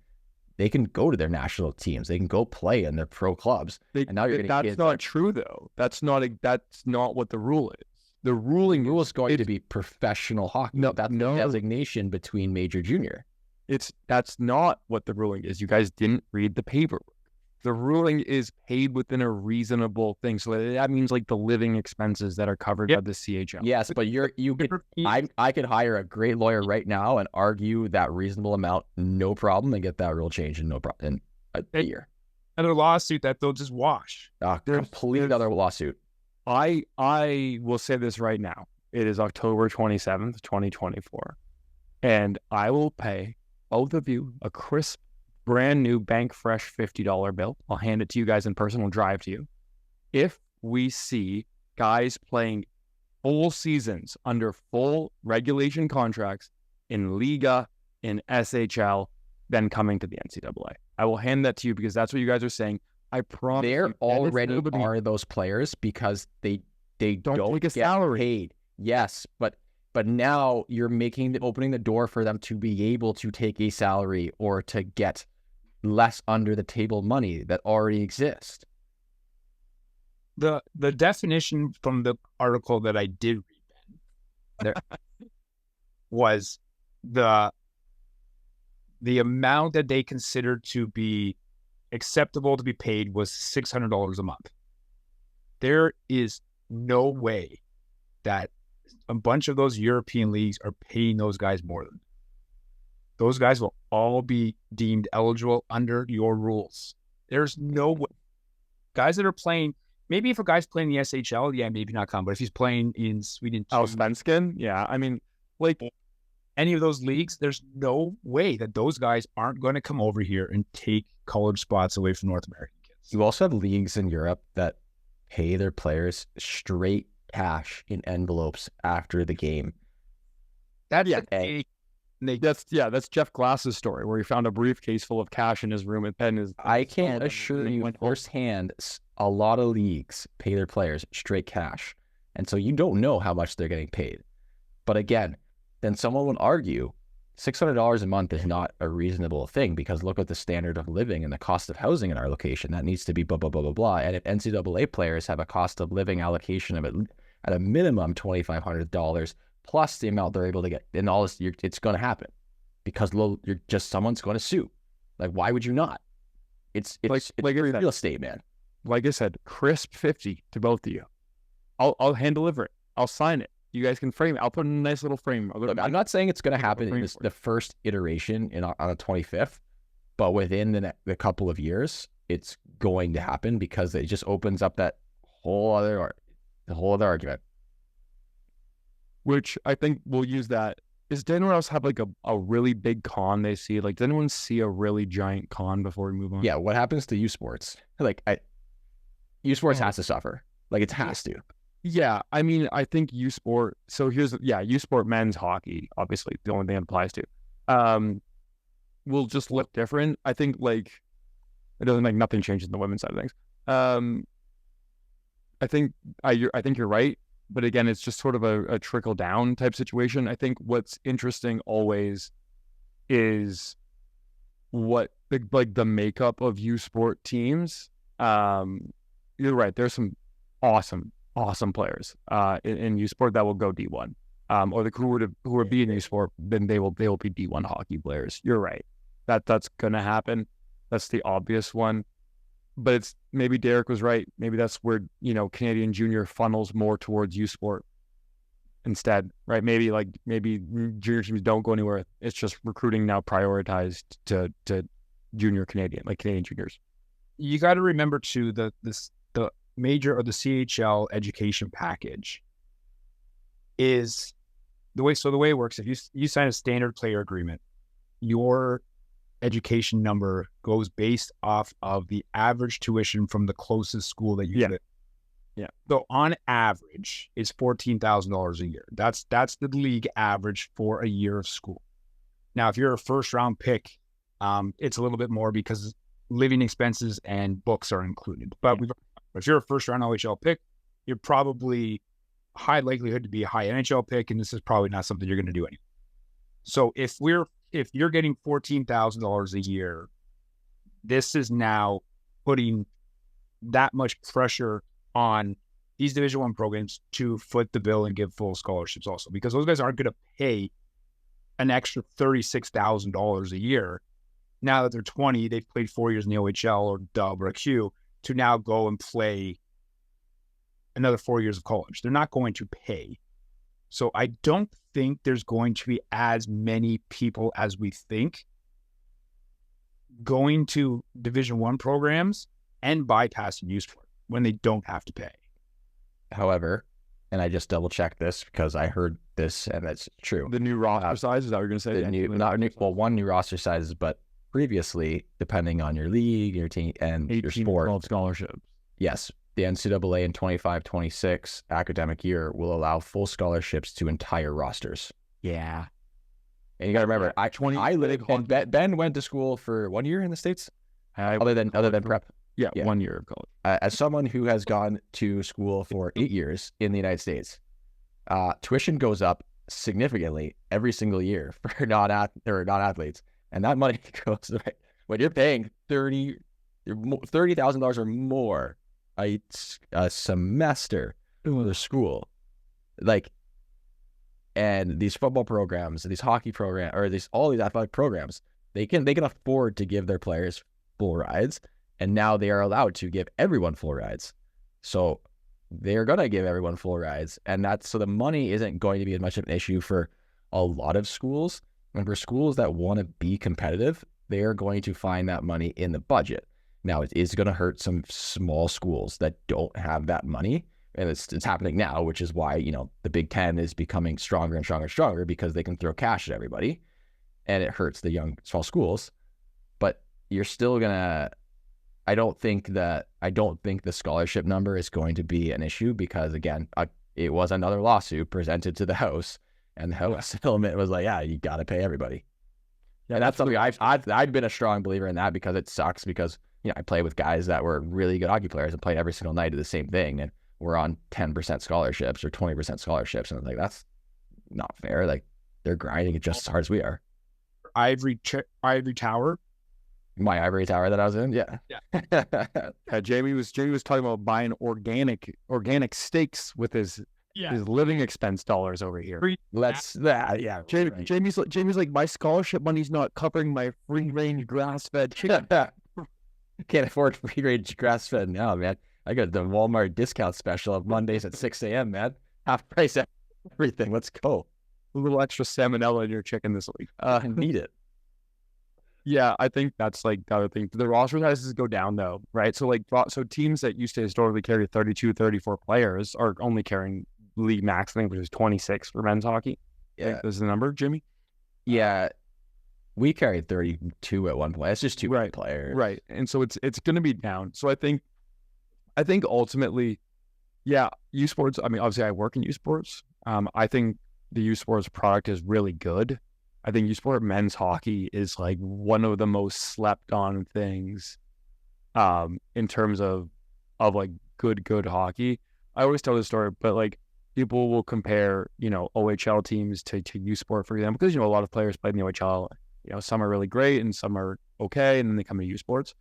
they can go to their national teams. They can go play in their pro clubs. And now you're getting that's kids not true though. That's not what the rule is. The rule is going to be professional hockey. No, that's no the designation between major junior. That's not what the ruling is. You guys didn't read the paperwork. The ruling is paid within a reasonable thing. So that means like the living expenses that are covered by the CHL. Yes, but I could hire a great lawyer right now and argue that reasonable amount, no problem, and get that rule changed in a year. Another lawsuit that they'll just wash. Complete other lawsuit. I will say this right now. It is October 27th, 2024. And I will pay both of you a crisp, brand new bank fresh $50 bill. I'll hand it to you guys in person. I'll drive to you. If we see guys playing full seasons under full regulation contracts in Liga, in SHL, then coming to the NCAA. I will hand that to you because that's what you guys are saying. I promise. There already are those players because they don't take a get salary. paid. Yes, but now you're opening the door for them to be able to take a salary or to get less under the table money that already exists. The definition from the article that I did read, Ben, there was the amount that they considered to be acceptable to be paid was $600 a month. There is no way that a bunch of those European leagues are paying those guys more than that. Those guys will all be deemed eligible under your rules. There's no way. Guys that are playing, maybe if a guy's playing the SHL, yeah, maybe not come. But if he's playing in Sweden, Allsvenskan, yeah. I mean, like any of those leagues, there's no way that those guys aren't going to come over here and take college spots away from North American kids. You also have leagues in Europe that pay their players straight cash in envelopes after the game. That's that's Jeff Glass's story where he found a briefcase full of cash in his room and I can assure you firsthand, a lot of leagues pay their players straight cash, and so you don't know how much they're getting paid. But again, then someone would argue $600 a month is not a reasonable thing because look at the standard of living and the cost of housing in our location. That needs to be blah, blah, blah, blah, blah. And if NCAA players have a cost of living allocation of at a minimum $2,500 plus the amount they're able to get in all this, it's going to happen because someone's going to sue. Like, why would you not? It's real estate, man. Like I said, crisp 50 to both of you. I'll hand deliver it. I'll sign it. You guys can frame it. I'll put in a nice little frame. Look, I'm not saying it's going to happen in the first iteration on the 25th, but within the couple of years, it's going to happen because it just opens up the whole other argument. Which I think we'll use that. Does anyone else have like a really big con they see? Like, does anyone see a really giant con before we move on? Yeah, what happens to U Sports? Like, U Sports has to suffer. Like, it has to. Yeah, I mean, I think U Sport. So U Sport men's hockey, obviously, the only thing it applies to, will just look different. I think like it doesn't make nothing changes in the women's side of things. I think you're right, but again, it's just sort of a trickle down type situation. I think what's interesting always is what the makeup of U Sport teams. You're right. There's some awesome players in U Sport that will go D1, or who are being U Sport, then they will be D1 hockey players. You're right. That's gonna happen. That's the obvious one. But it's maybe Derek was right. Maybe that's where Canadian Junior funnels more towards U Sport. instead, right? Maybe junior teams don't go anywhere. It's just recruiting now prioritized to junior Canadian, like Canadian juniors. You got to remember too the major or the CHL education package is the way. So the way it works, if you sign a standard player agreement, your education number goes based off of the average tuition from the closest school that you live. Yeah. So on average, it's $14,000 a year. That's the league average for a year of school. Now, if you're a first round pick, it's a little bit more because living expenses and books are included. But if you're a first round OHL pick, you're probably high likelihood to be a high NHL pick, and this is probably not something you're going to do anyway. So if you're getting $14,000 a year, this is now putting that much pressure on these Division I programs to foot the bill and give full scholarships also, because those guys aren't going to pay an extra $36,000 a year. Now that they're 20, they've played 4 years in the OHL or Dub or a Q to now go and play another 4 years of college. They're not going to pay. So I don't think there's going to be as many people as we think going to Division I programs and bypassing U Sport when they don't have to pay. However, and I just double checked this because I heard this and that's true. The new roster size, is that what you're going to say? One new roster sizes, but previously, depending on your league, your team, and your sport, scholarships. Yes, the NCAA in 25-26 academic year will allow full scholarships to entire rosters. Yeah. And you got to remember, Ben went to school for 1 year in the States, other than prep. Yeah, 1 year of college. As someone who has gone to school for 8 years in the United States, tuition goes up significantly every single year for non-athletes. And that money goes right when you're paying $30,000 or more a semester to the school, and these football programs, these hockey programs, or all these athletic programs, they can afford to give their players full rides, and now they are allowed to give everyone full rides. So they're gonna give everyone full rides, and so the money isn't going to be as much of an issue for a lot of schools. And for schools that want to be competitive, they are going to find that money in the budget. Now, it is going to hurt some small schools that don't have that money. And it's happening now, which is why, the Big Ten is becoming stronger and stronger and stronger because they can throw cash at everybody. And it hurts the young, small schools. But you're still going to, I don't think the scholarship number is going to be an issue because, again, it was another lawsuit presented to the House. And the House settlement was like, yeah, you got to pay everybody. Yeah, and that's something I've been a strong believer in that because it sucks because, I play with guys that were really good hockey players and played every single night of the same thing. And we're on 10% scholarships or 20% scholarships. And I was like, that's not fair. Like, they're grinding it just as hard as we are. Ivory Tower. My ivory tower that I was in? Yeah. Yeah, Jamie was talking about buying organic steaks with his living expense dollars over here. Jamie's like, my scholarship money's not covering my free range grass fed chicken. Can't afford free range grass fed now, man. I got the Walmart discount special of Mondays at 6 a.m., man. Half price everything. Let's go. A little extra salmonella in your chicken this week. Need it. Yeah, I think that's like the other thing. The roster sizes go down though, right? So teams that used to historically carry 32, 34 players are only carrying league max, I think, which is 26 for men's hockey. Yeah. Is the number, Jimmy? Yeah. We carried 32 at one point. It's just two players. Right. And so it's going to be down. So I think ultimately, yeah, U Sports, I mean, obviously I work in U Sports. I think the U Sports product is really good. I think U Sport men's hockey is like one of the most slept on things in terms of like good hockey. I always tell this story, but like people will compare, OHL teams to U Sport, for example, because, a lot of players played in the OHL. Some are really great and some are okay, and then they come to U Sports.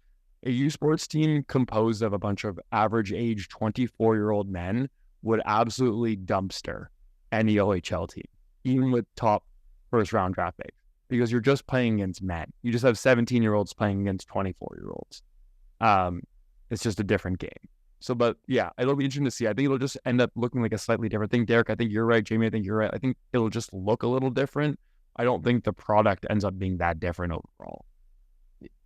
A U Sports team composed of a bunch of average age 24-year-old men would absolutely dumpster any OHL team, even with top first-round draft picks, because you're just playing against men. You just have 17-year-olds playing against 24-year-olds. It's just a different game. So, but yeah, it'll be interesting to see. I think it'll just end up looking like a slightly different thing. Derek, I think you're right. Jamie, I think you're right. I think it'll just look a little different. I don't think the product ends up being that different overall.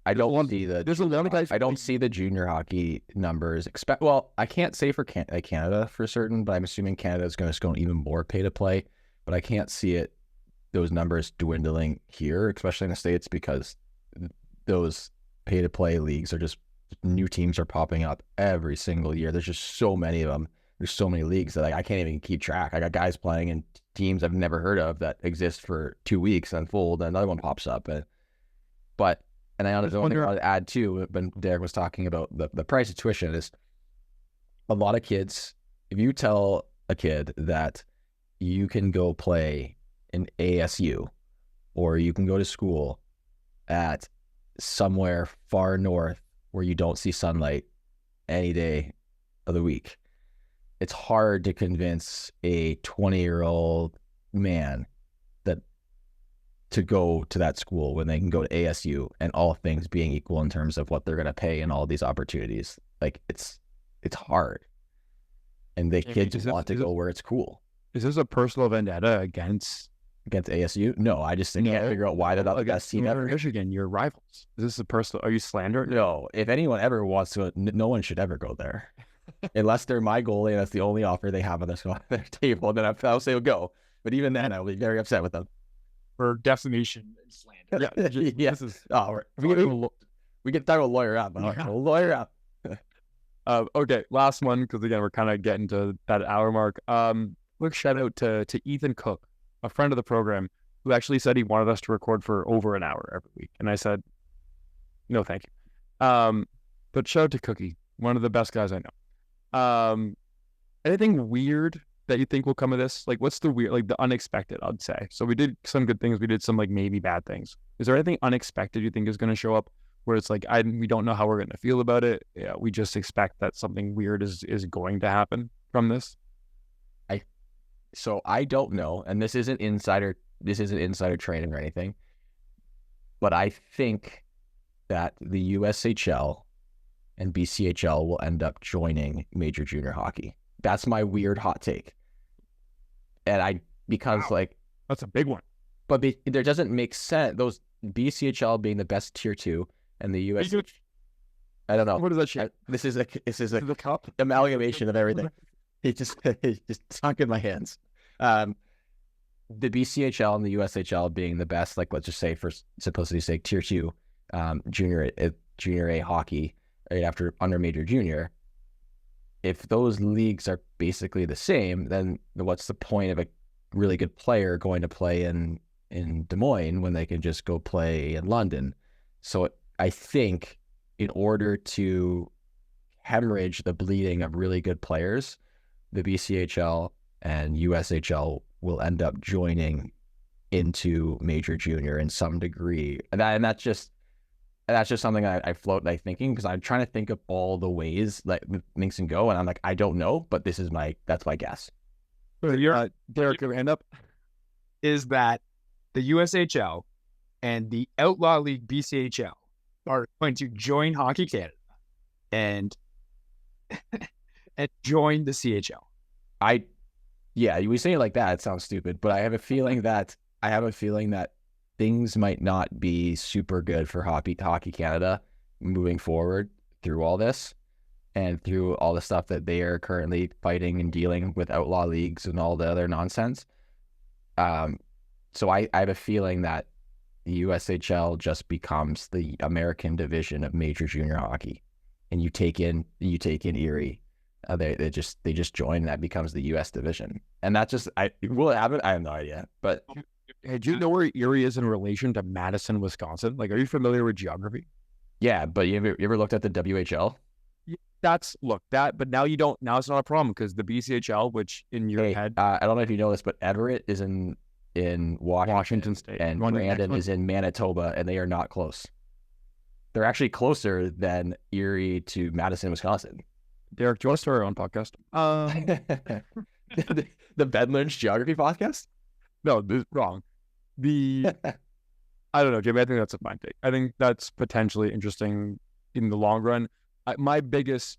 I don't see the. There's a lot of guys. I don't see the junior hockey numbers. Well, I can't say for Canada for certain, but I'm assuming Canada is going to go even more pay to play. But I can't see those numbers dwindling here, especially in the States, because those pay to play leagues are just new teams are popping up every single year. There's just so many of them. There's so many leagues that I can't even keep track. I got guys playing in teams I've never heard of that exist for 2 weeks, unfold, and another one pops up. And I honestly want to add too, when Derek was talking about the price of tuition, is a lot of kids, if you tell a kid that you can go play in ASU or you can go to school at somewhere far north where you don't see sunlight any day of the week, it's hard to convince a 20-year-old man to go to that school when they can go to ASU, and all things being equal in terms of what they're going to pay and all these opportunities. Like it's hard, and the kids want to go where it's cool. Is this a personal vendetta against ASU? No, I just can't figure out why they're not the best team ever. Michigan, your rivals. Is this a personal? Are you slandering? No, if anyone ever wants to, no one should ever go there, unless they're my goalie and that's the only offer they have on their table. Then I'll say go. But even then, I'll be very upset with them. For defamation and slander. Yeah, yes. We get to talk about lawyer up. Lawyer up. Okay, last one, because again we're kind of getting to that hour mark. Quick shout out to Ethan Cook, a friend of the program, who actually said he wanted us to record for over an hour every week, and I said, no, thank you. But shout out to Cookie, one of the best guys I know. Anything weird that you think will come of this? Like, what's the weird, like the unexpected, I'd say. So we did some good things. We did some like maybe bad things. Is there anything unexpected you think is going to show up where it's like, we don't know how we're going to feel about it. Yeah, we just expect that something weird is going to happen from this. So I don't know. And this isn't insider training or anything, but I think that the USHL and BCHL will end up joining major junior hockey. That's my weird hot take. And That's a big one. But there doesn't make sense. Those BCHL being the best tier 2 and the US. I don't know. What is that shit? This is a The cup? amalgamation of everything. It just sunk in my hands. The BCHL and the USHL being the best, like let's just say for simplicity's sake, tier 2 junior A hockey right after under major junior. If those leagues are basically the same, then what's the point of a really good player going to play in Des Moines when they can just go play in London? So I think in order to hemorrhage the bleeding of really good players, the BCHL and USHL will end up joining into major junior in some degree. And that's just something I float like thinking, because I'm trying to think of all the ways that things can go, and I'm like, I don't know, but that's my guess. Derek, your hand up. Is that the USHL and the Outlaw League BCHL are going to join Hockey Canada and join the CHL? We say it like that, it sounds stupid, but I have a feeling that things might not be super good for Hockey Canada moving forward through all this and through all the stuff that they are currently fighting and dealing with outlaw leagues and all the other nonsense. So I have a feeling that the USHL just becomes the American division of major junior hockey, and you take in Erie. They just join, and that becomes the U.S. division, and that just will it happen? I have no idea, but. Hey, do you know where Erie is in relation to Madison, Wisconsin? Like, are you familiar with geography? Yeah, but you ever looked at the WHL? But now you don't. Now it's not a problem because the BCHL, which in your head, I don't know if you know this, but Everett is in Washington State, and Brandon is in Manitoba, and they are not close. They're actually closer than Erie to Madison, Wisconsin. Derek, do you want to start our own podcast? The Ben Lynch Geography Podcast? No, wrong. I don't know, Jamie. I think that's a fine take. I think that's potentially interesting in the long run. My biggest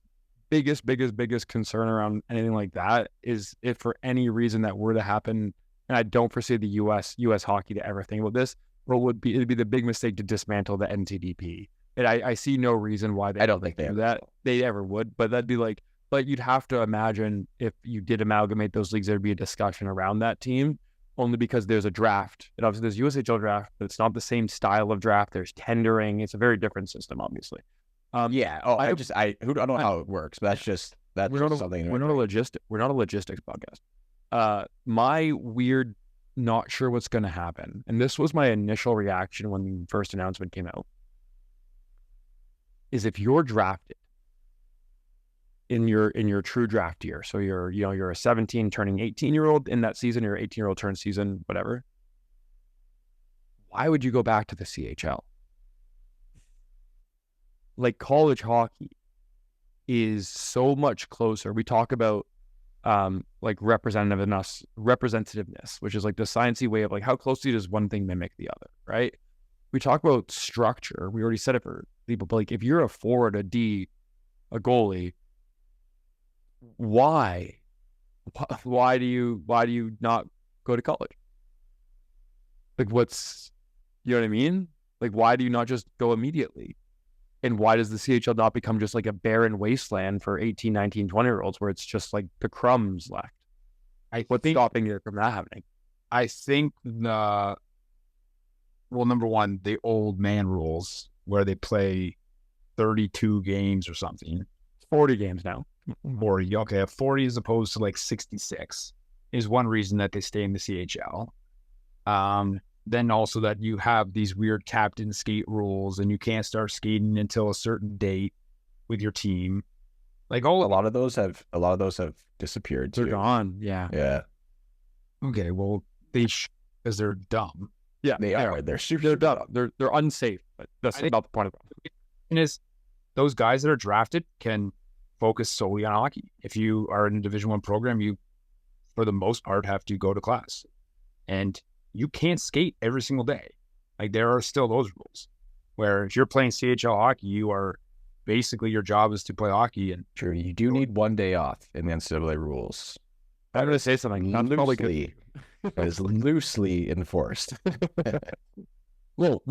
biggest concern around anything like that is if for any reason that were to happen, and I don't foresee the U.S. hockey to ever think about this, but it'd be the big mistake to dismantle the NTDP. And I see no reason why I don't think they do ever that. will. They ever would, but that'd be like you'd have to imagine if you did amalgamate those leagues, there'd be a discussion around that team, only because there's a draft. And obviously there's USHL draft, but it's not the same style of draft. There's tendering. It's a very different system, obviously. Yeah. Oh, I don't know how it works, but that's we're not something. we're not a logistics podcast. My weird, not sure what's going to happen, and this was my initial reaction when the first announcement came out, is if you're drafted in your true draft year, so you're a 17 turning 18-year-old in that season, your 18-year-old turn season, whatever. Why would you go back to the CHL? Like, college hockey is so much closer. We talk about like representativeness, which is like the sciencey way of like how closely does one thing mimic the other, right? We talk about structure. We already said it for people, but like if you're a forward, a D, a goalie, why do you not go to college? Like, you know what I mean? Like, why do you not just go immediately? And why does the CHL not become just like a barren wasteland for 18, 19, 20-year-olds where it's just like the crumbs left? What's stopping you from that happening? I think number one, the old man rules where they play 32 games or something. 40 games now. 40, okay. 40 as opposed to like 66 is one reason that they stay in the CHL. Then also that you have these weird captain skate rules and you can't start skating until a certain date with your team. Like a lot of those have disappeared too. They're gone. Yeah. Yeah. Okay, well because they're dumb. Yeah, they are. They're dumb. They're unsafe, but that's not the point of it. And is those guys that are drafted can focus solely on hockey. If you are in a Division I program, you, for the most part, have to go to class, and you can't skate every single day. Like, there are still those rules where if you're playing CHL hockey, you are basically, your job is to play hockey. And true, you do need one day off in the NCAA rules. I'm going to say something. That's probably good. That is loosely enforced. Whoa.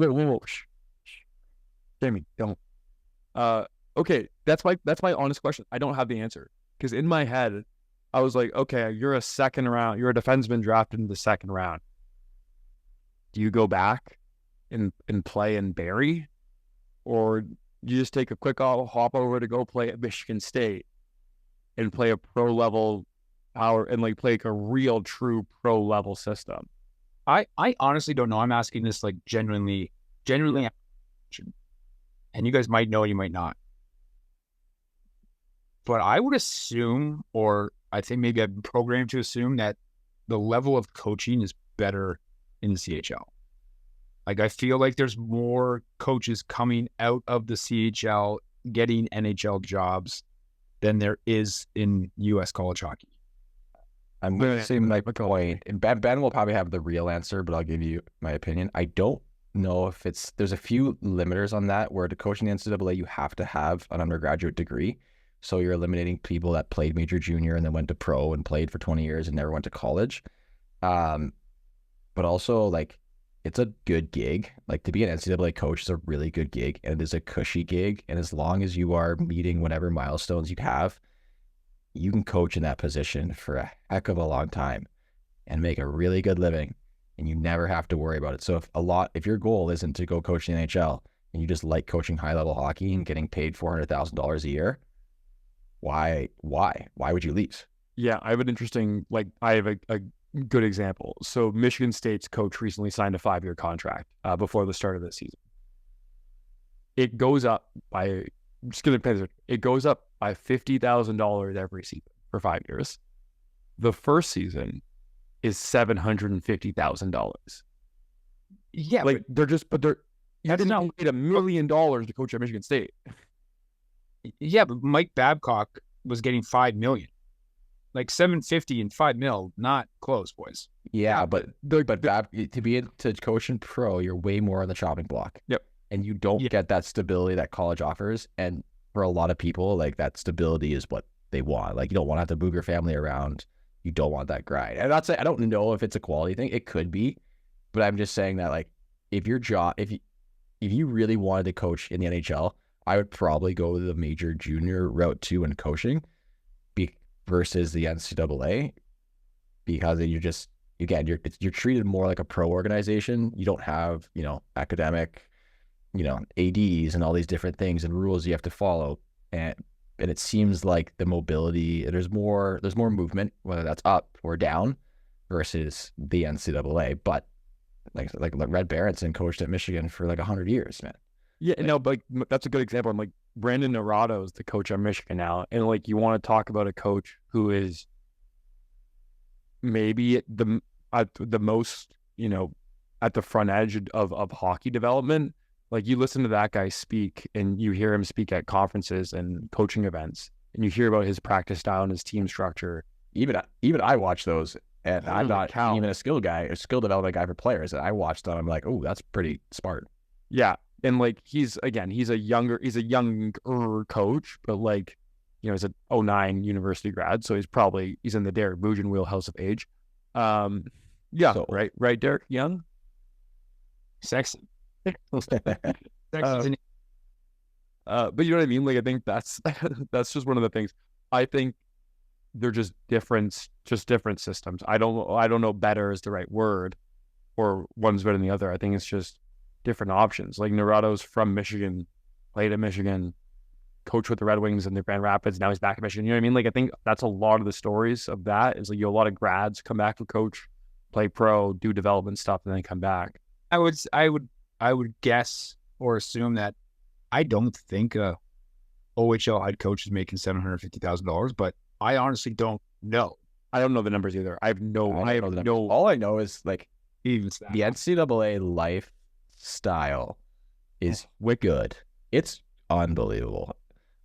Shh. Jamie, don't. Okay, that's my honest question. I don't have the answer, because in my head, I was like, okay, you're a defenseman drafted in the second round. Do you go back and play in Barrie, or you just take a quick hop over to go play at Michigan State and play a pro level power and like play like a real true pro level system? I honestly don't know. I'm asking this like genuinely, and you guys might know, you might not. But I would assume, or I think maybe I've been programmed to assume, that the level of coaching is better in the CHL. Like, I feel like there's more coaches coming out of the CHL getting NHL jobs than there is in U.S. college hockey. I'm going to say my point. And Ben will probably have the real answer, but I'll give you my opinion. I don't know if there's a few limiters on that, where to coach in the NCAA, you have to have an undergraduate degree. So you're eliminating people that played major junior and then went to pro and played for 20 years and never went to college. But also, like, it's a good gig. Like, to be an NCAA coach is a really good gig, and it is a cushy gig. And as long as you are meeting whatever milestones you have, you can coach in that position for a heck of a long time and make a really good living, and you never have to worry about it. So if your goal isn't to go coach in the NHL and you just like coaching high level hockey and getting paid $400,000 a year, why would you leave? Yeah, I have an interesting, I have a good example. So Michigan State's coach recently signed a 5-year contract before the start of the season. It goes up by, I'm just going to pay this, it goes up by $50,000 every season for 5 years. The first season is $750,000. Yeah, like they're you didn't paid $1 million to coach at Michigan State. Yeah, but Mike Babcock was getting $5 million. Like $750 and $5 million, not close, boys. Yeah, but to coach in pro, you're way more on the chopping block. Yep. And you don't get that stability that college offers. And for a lot of people, like that stability is what they want. Like you don't want to have to move your family around. You don't want that grind. And I don't know if it's a quality thing. It could be, but I'm just saying that like if you really wanted to coach in the NHL, I would probably go the major junior route too in coaching versus the NCAA, because you're just, again, you're treated more like a pro organization. You don't have, academic, ADs and all these different things and rules you have to follow. And it seems like the mobility, there's more movement, whether that's up or down versus the NCAA. But like Red Berenson coached at Michigan for like 100 years, man. Yeah, no, but like, that's a good example. I'm like, Brandon Naurato is the coach at Michigan now. And like, you want to talk about a coach who is maybe at the most, at the front edge of hockey development. Like you listen to that guy speak and you hear him speak at conferences and coaching events and you hear about his practice style and his team structure. Even I watch those, and I'm not even a skill development guy for players. And I watched them. I'm like, oh, that's pretty smart. Yeah. And like, he's a younger coach, but like, he's a 2009 university grad. So he's in the Derek Bougen wheelhouse of age. Yeah. So, right. Derek, young. Sexy. But you know what I mean? Like, I think that's just one of the things. I think they're just different systems. I don't know better is the right word, or one's better than the other. I think it's just different options. Like Naurato's from Michigan, played at Michigan, coached with the Red Wings and the Grand Rapids. Now he's back at Michigan. You know what I mean? Like, I think that's a lot of the stories of that is like, a lot of grads come back to coach, play pro, do development stuff, and then come back. I would guess or assume that I don't think a OHL head coach is making $750,000, but I honestly don't know. I don't know the numbers either. I have no. All I know is like even the NCAA lifestyle is good. It's unbelievable.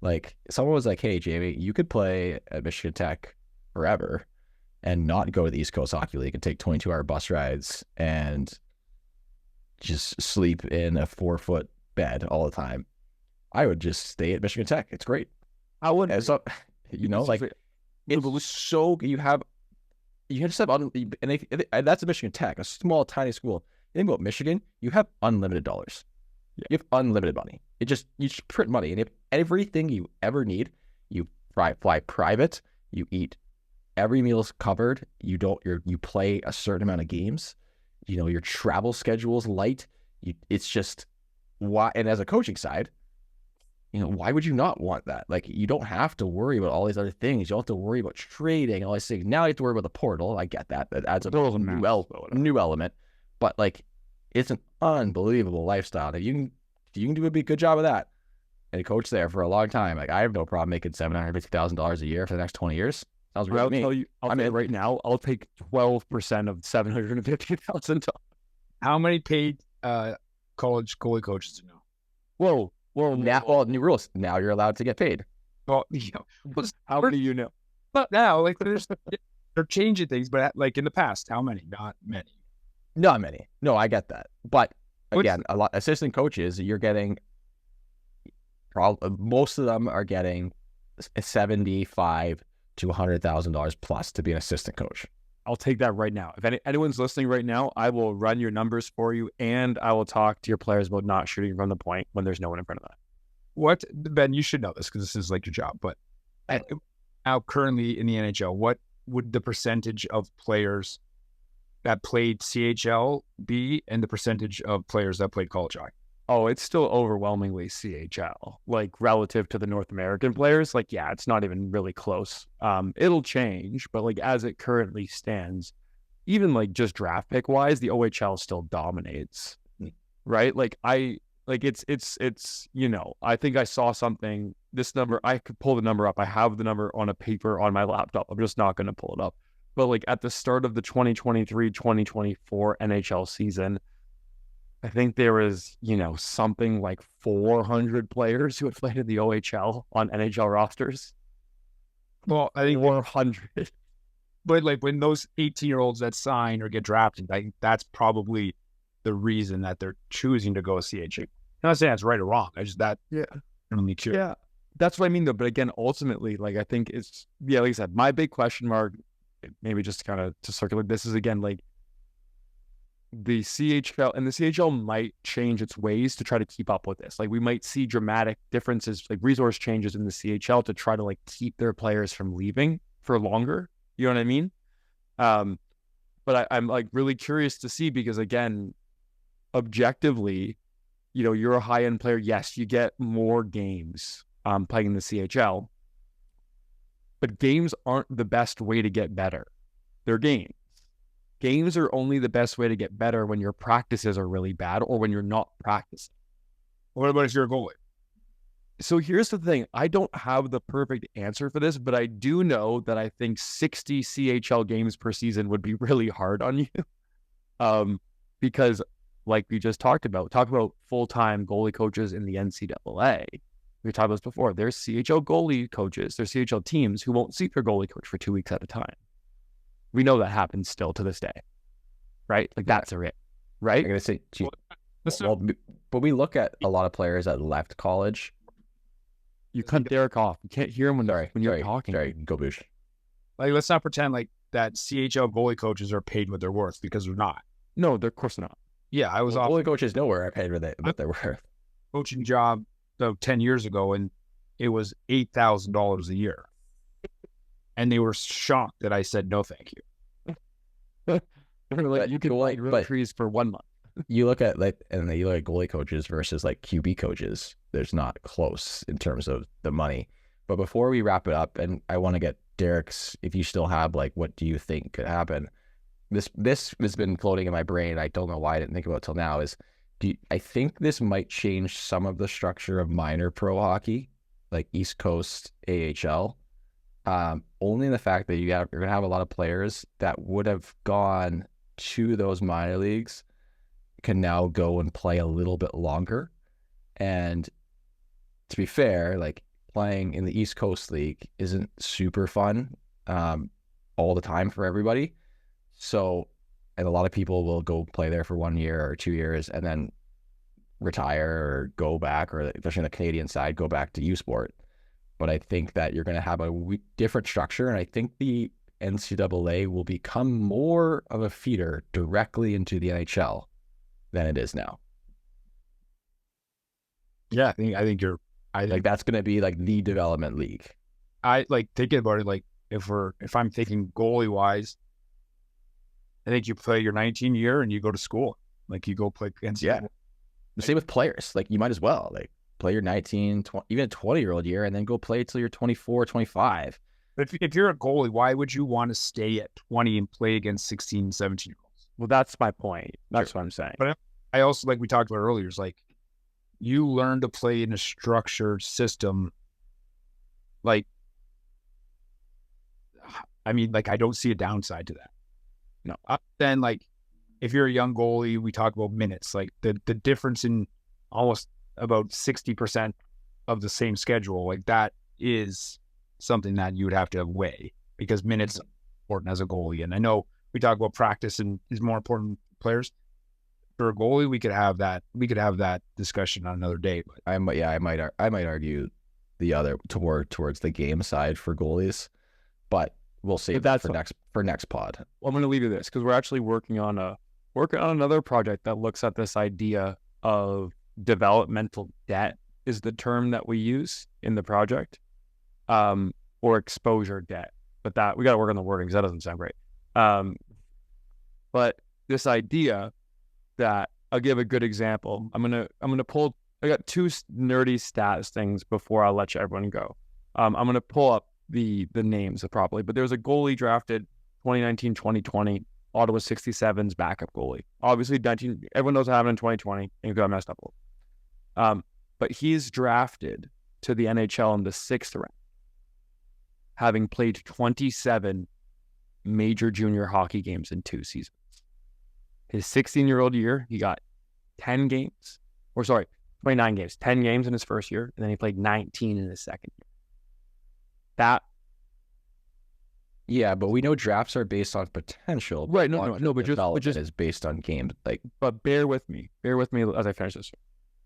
Like someone was like, "Hey, Jamie, you could play at Michigan Tech forever and not go to the East Coast Hockey League and take 22-hour bus rides and just sleep in a 4-foot bed all the time. I would just stay at Michigan Tech. It's great. I would. And so, it's so you just have and that's a Michigan Tech, a small tiny school. You think about Michigan, you have unlimited dollars. Yeah. You have unlimited money. You just print money, and you have everything you ever need. You fly private. You eat. Every meal's covered. You play a certain amount of games. Your travel schedule's light. It's just why. And as a coaching side, why would you not want that? Like, you don't have to worry about all these other things. You don't have to worry about trading, all these things. Now you have to worry about the portal. I get that. That adds a new element. But like, it's an unbelievable lifestyle. If you can do a good job of that and coach there for a long time, like I have no problem making $750,000 a year for the next 20 years. Sounds great. I'll tell you right now, I'll take 12% of $750,000. How many paid college goalie coaches do you know? Whoa! New rules. Now you're allowed to get paid. Well, how many do you know? But now, like, they're changing things. But like in the past, how many? Not many. Not many. No, I get that. But again, a lot assistant coaches, you're getting. Most of them are getting $75,000 to $100,000 plus to be an assistant coach. I'll take that right now. If anyone's listening right now, I will run your numbers for you, and I will talk to your players about not shooting from the point when there's no one in front of that. What, Ben, you should know this because this is like your job, but now currently in the NHL, what would the percentage of players that played CHL be and the percentage of players that played college hockey? Oh, it's still overwhelmingly CHL, like relative to the North American players. Like, yeah, it's not even really close. It'll change, but like as it currently stands, even like just draft pick wise, the OHL still dominates, right? It's I think I saw something, this number, I could pull the number up. I have the number on a paper on my laptop. I'm just not going to pull it up. But like at the start of the 2023-2024 NHL season, I think there was, something like 400 players who had played in the OHL on NHL rosters. Well, I think 400. But like when those 18-year-olds that sign or get drafted, I think that's probably the reason that they're choosing to go CHL. I'm not saying that's right or wrong. I just really curious. Yeah. That's what I mean, though. But again, ultimately, like, I think it's, yeah, like I said, my big question mark, maybe just kind of to circulate this, is again, like, the CHL, and the CHL might change its ways to try to keep up with this. Like, we might see dramatic differences, like resource changes in the CHL to try to like keep their players from leaving for longer. You know what I mean? But I'm like really curious to see, because again, objectively, you know, you're a high end player. Yes, you get more games playing in the CHL, but games aren't the best way to get better. They're games. Games are only the best way to get better when your practices are really bad or when you're not practicing. What about if you're a goalie? So here's the thing. I don't have the perfect answer for this, but I do know that I think 60 CHL games per season would be really hard on you. Because like we just talk about full-time goalie coaches in the NCAA. We talked about this before. There's CHL goalie coaches, there's CHL teams who won't see their goalie coach for 2 weeks at a time. We know that happens still to this day, right? Like, that's a it, right? I'm gonna say, but we look at a lot of players that left college. You cut Derek off. You can't hear him when you're talking. Sorry, go Boosh. Like, let's not pretend like that CHL goalie coaches are paid what they're worth, because they're not. No, they're of course not. Yeah, I was Goalie coaches nowhere are paid what they're worth. Coaching job 10 years ago, and it was $8,000 a year. And they were shocked that I said no, thank you. Like, you can like trees for 1 month. You look at you look at goalie coaches versus like QB coaches. There's not close in terms of the money. But before we wrap it up, and I want to get Derek's, if you still have like, what do you think could happen? This has been floating in my brain. I don't know why I didn't think about it till now. I think this might change some of the structure of minor pro hockey, like East Coast AHL. Only in the fact that you're going to have a lot of players that would have gone to those minor leagues can now go and play a little bit longer. And to be fair, like, playing in the East Coast League isn't super fun all the time for everybody. So, and a lot of people will go play there for 1 year or 2 years and then retire or go back, or especially on the Canadian side, go back to U Sport. But I think that you're going to have a different structure, and I think the NCAA will become more of a feeder directly into the NHL than it is now. Yeah, I think that's going to be like the development league. I like thinking about it. Like, if I'm thinking goalie wise, I think you play your 19 year and you go to school. Like, you go play NCAA. Yeah. The same with players. Like, you might as well like play your 19, 20, even a 20-year-old year, and then go play till you're 24, 25. But if you're a goalie, why would you want to stay at 20 and play against 16, 17-year-olds? Well, that's my point. That's what I'm saying. But I also, like we talked about earlier, is like, you learn to play in a structured system. Like, I mean, like, I don't see a downside to that. No. Then, like, if you're a young goalie, we talk about minutes. Like, the difference in almost about 60% of the same schedule, like, that is something that you would have to weigh, because minutes are important as a goalie. And I know we talk about practice and is more important than players. For a goalie, we could have that discussion on another day. But I might argue the other towards the game side for goalies, but we'll save that for next pod. Well, I'm going to leave you this, because we're actually working on another project that looks at this idea of developmental debt is the term that we use in the project, or exposure debt. But that we got to work on the wording, because that doesn't sound great. But this idea that, I'll give a good example. I'm gonna pull. I got two nerdy stats things before I'll let everyone go. I'm gonna pull up the names properly. But there was a goalie drafted 2019, 2020, Ottawa 67's backup goalie. Obviously, everyone knows what happened in 2020, and he got messed up. But he's drafted to the NHL in the 6th round, having played 27 major junior hockey games in 2 seasons. His 16-year-old year, he got 29 games, 10 games in his first year, and then he played 19 in his second year. Yeah, but we know drafts are based on potential. Right, no, but just is based on games. But bear with me as I finish this.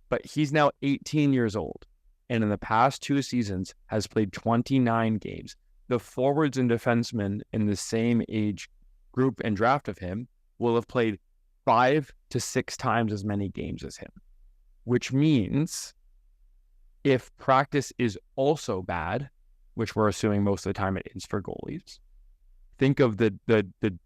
But he's now 18 years old. and in the past 2 seasons has played 29 games. The forwards and defensemen in the same age group and draft of him will have played 5 to 6 times as many games as him, which means if practice is also bad, which we're assuming most of the time it is for goalies, think of the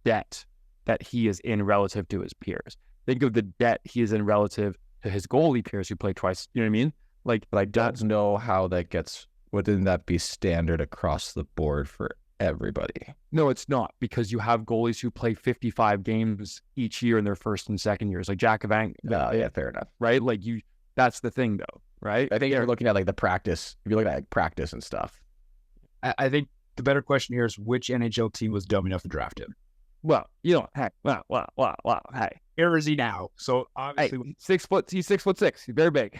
debt that he is in relative to his peers. Think of the debt he is in relative to his goalie peers who play twice. You know what I mean? Like, But I don't know how that gets. Wouldn't that be standard across the board for everybody? no, it's not, because you have goalies who play 55 games each year in their first and second years, like Jack Evank, Yeah, fair enough. right? Like that's the thing though, right? I think if you're looking at like the practice, if you're looking at like practice and stuff. I think the better question here is which NHL team was dumb enough to draft him? Well, hey, hey. Here is he now? So obviously, Hey, 6 foot. He's 6'6". He's very big.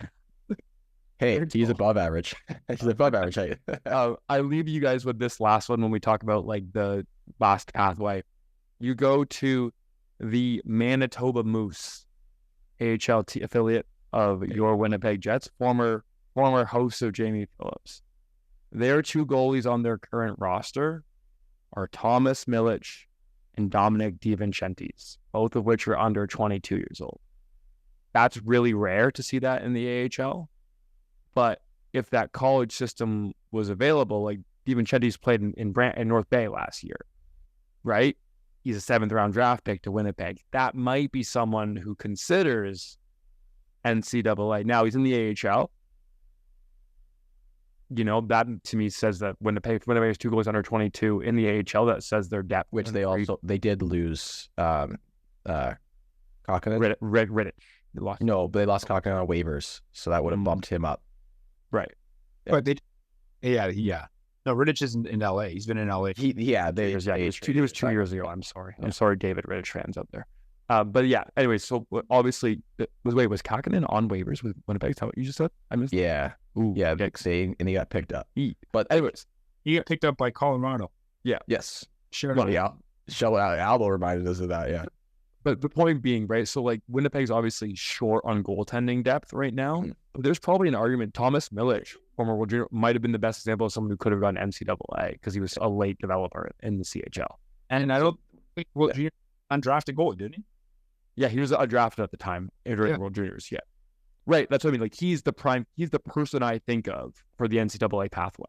Hey, Very he's tall. above average. He's above average height. I leave you guys with this last one when we talk about like the last pathway. You go to the Manitoba Moose, AHL affiliate of your Winnipeg Jets, former host of Jamie Phillips. Their 2 goalies on their current roster are Thomas Milic and Dominic DiVincentis, both of which are under 22 years old. That's really rare to see that in the AHL. But if that college system was available, like DiVincentis played in North Bay last year, right? He's a 7th round draft pick to Winnipeg. That might be someone who considers NCAA. Now he's in the AHL. You know, that to me says that Winnipeg has 2 goalies under 22 in the AHL. That says their depth. Which they did lose Kokkinen. Rittich. No, but they lost Kokkinen on waivers, so that would have bumped him up. Right. but yeah. No, Rittich isn't in LA. He's been in LA. He was 2 years ago. I'm sorry. I'm sorry, David Rittich fans out there. But yeah, anyway, so obviously, was Kokkinen on waivers with Winnipeg? Is that what you just said? I missed. Yeah. Ooh, Yeah, yikes. and he got picked up. But anyways, He got picked up by Colorado. Yes. Sure. Well, yeah. Albo reminded us of that, yeah. but the point being, right, so like Winnipeg's obviously short on goaltending depth right now. There's probably an argument. Thomas Milic, former World Junior, might have been the best example of someone who could have gone NCAA because he was a late developer in the CHL. And I don't think World Junior undrafted goalie, didn't he? Yeah, he was undrafted at the time during World Juniors. Yeah, right. That's what I mean. Like he's the person I think of for the NCAA pathway.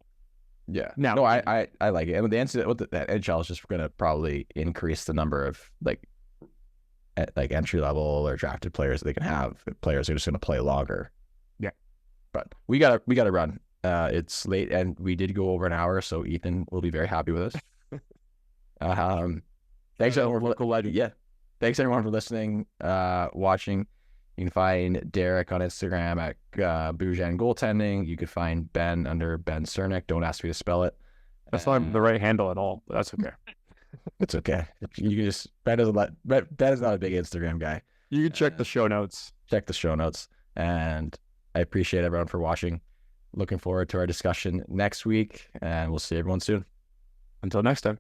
Yeah. Now, No, I like it. And the NHL is just going to probably increase the number of like entry level or drafted players that they can have. Players are just going to play longer. Yeah. But we gotta run. It's late and we did go over an hour, so Ethan will be very happy with us. Thanks everyone for Thanks everyone for listening, watching. You can find Derek on Instagram at Boujan Goaltending. You could find Ben under Ben Cernick. Don't ask me to spell it. that's not the right handle at all, but that's okay. It's okay. You can just Ben is not a big Instagram guy. You can check the show notes. Check the show notes. And I appreciate everyone for watching. Looking forward to our discussion next week, and we'll see everyone soon. Until next time.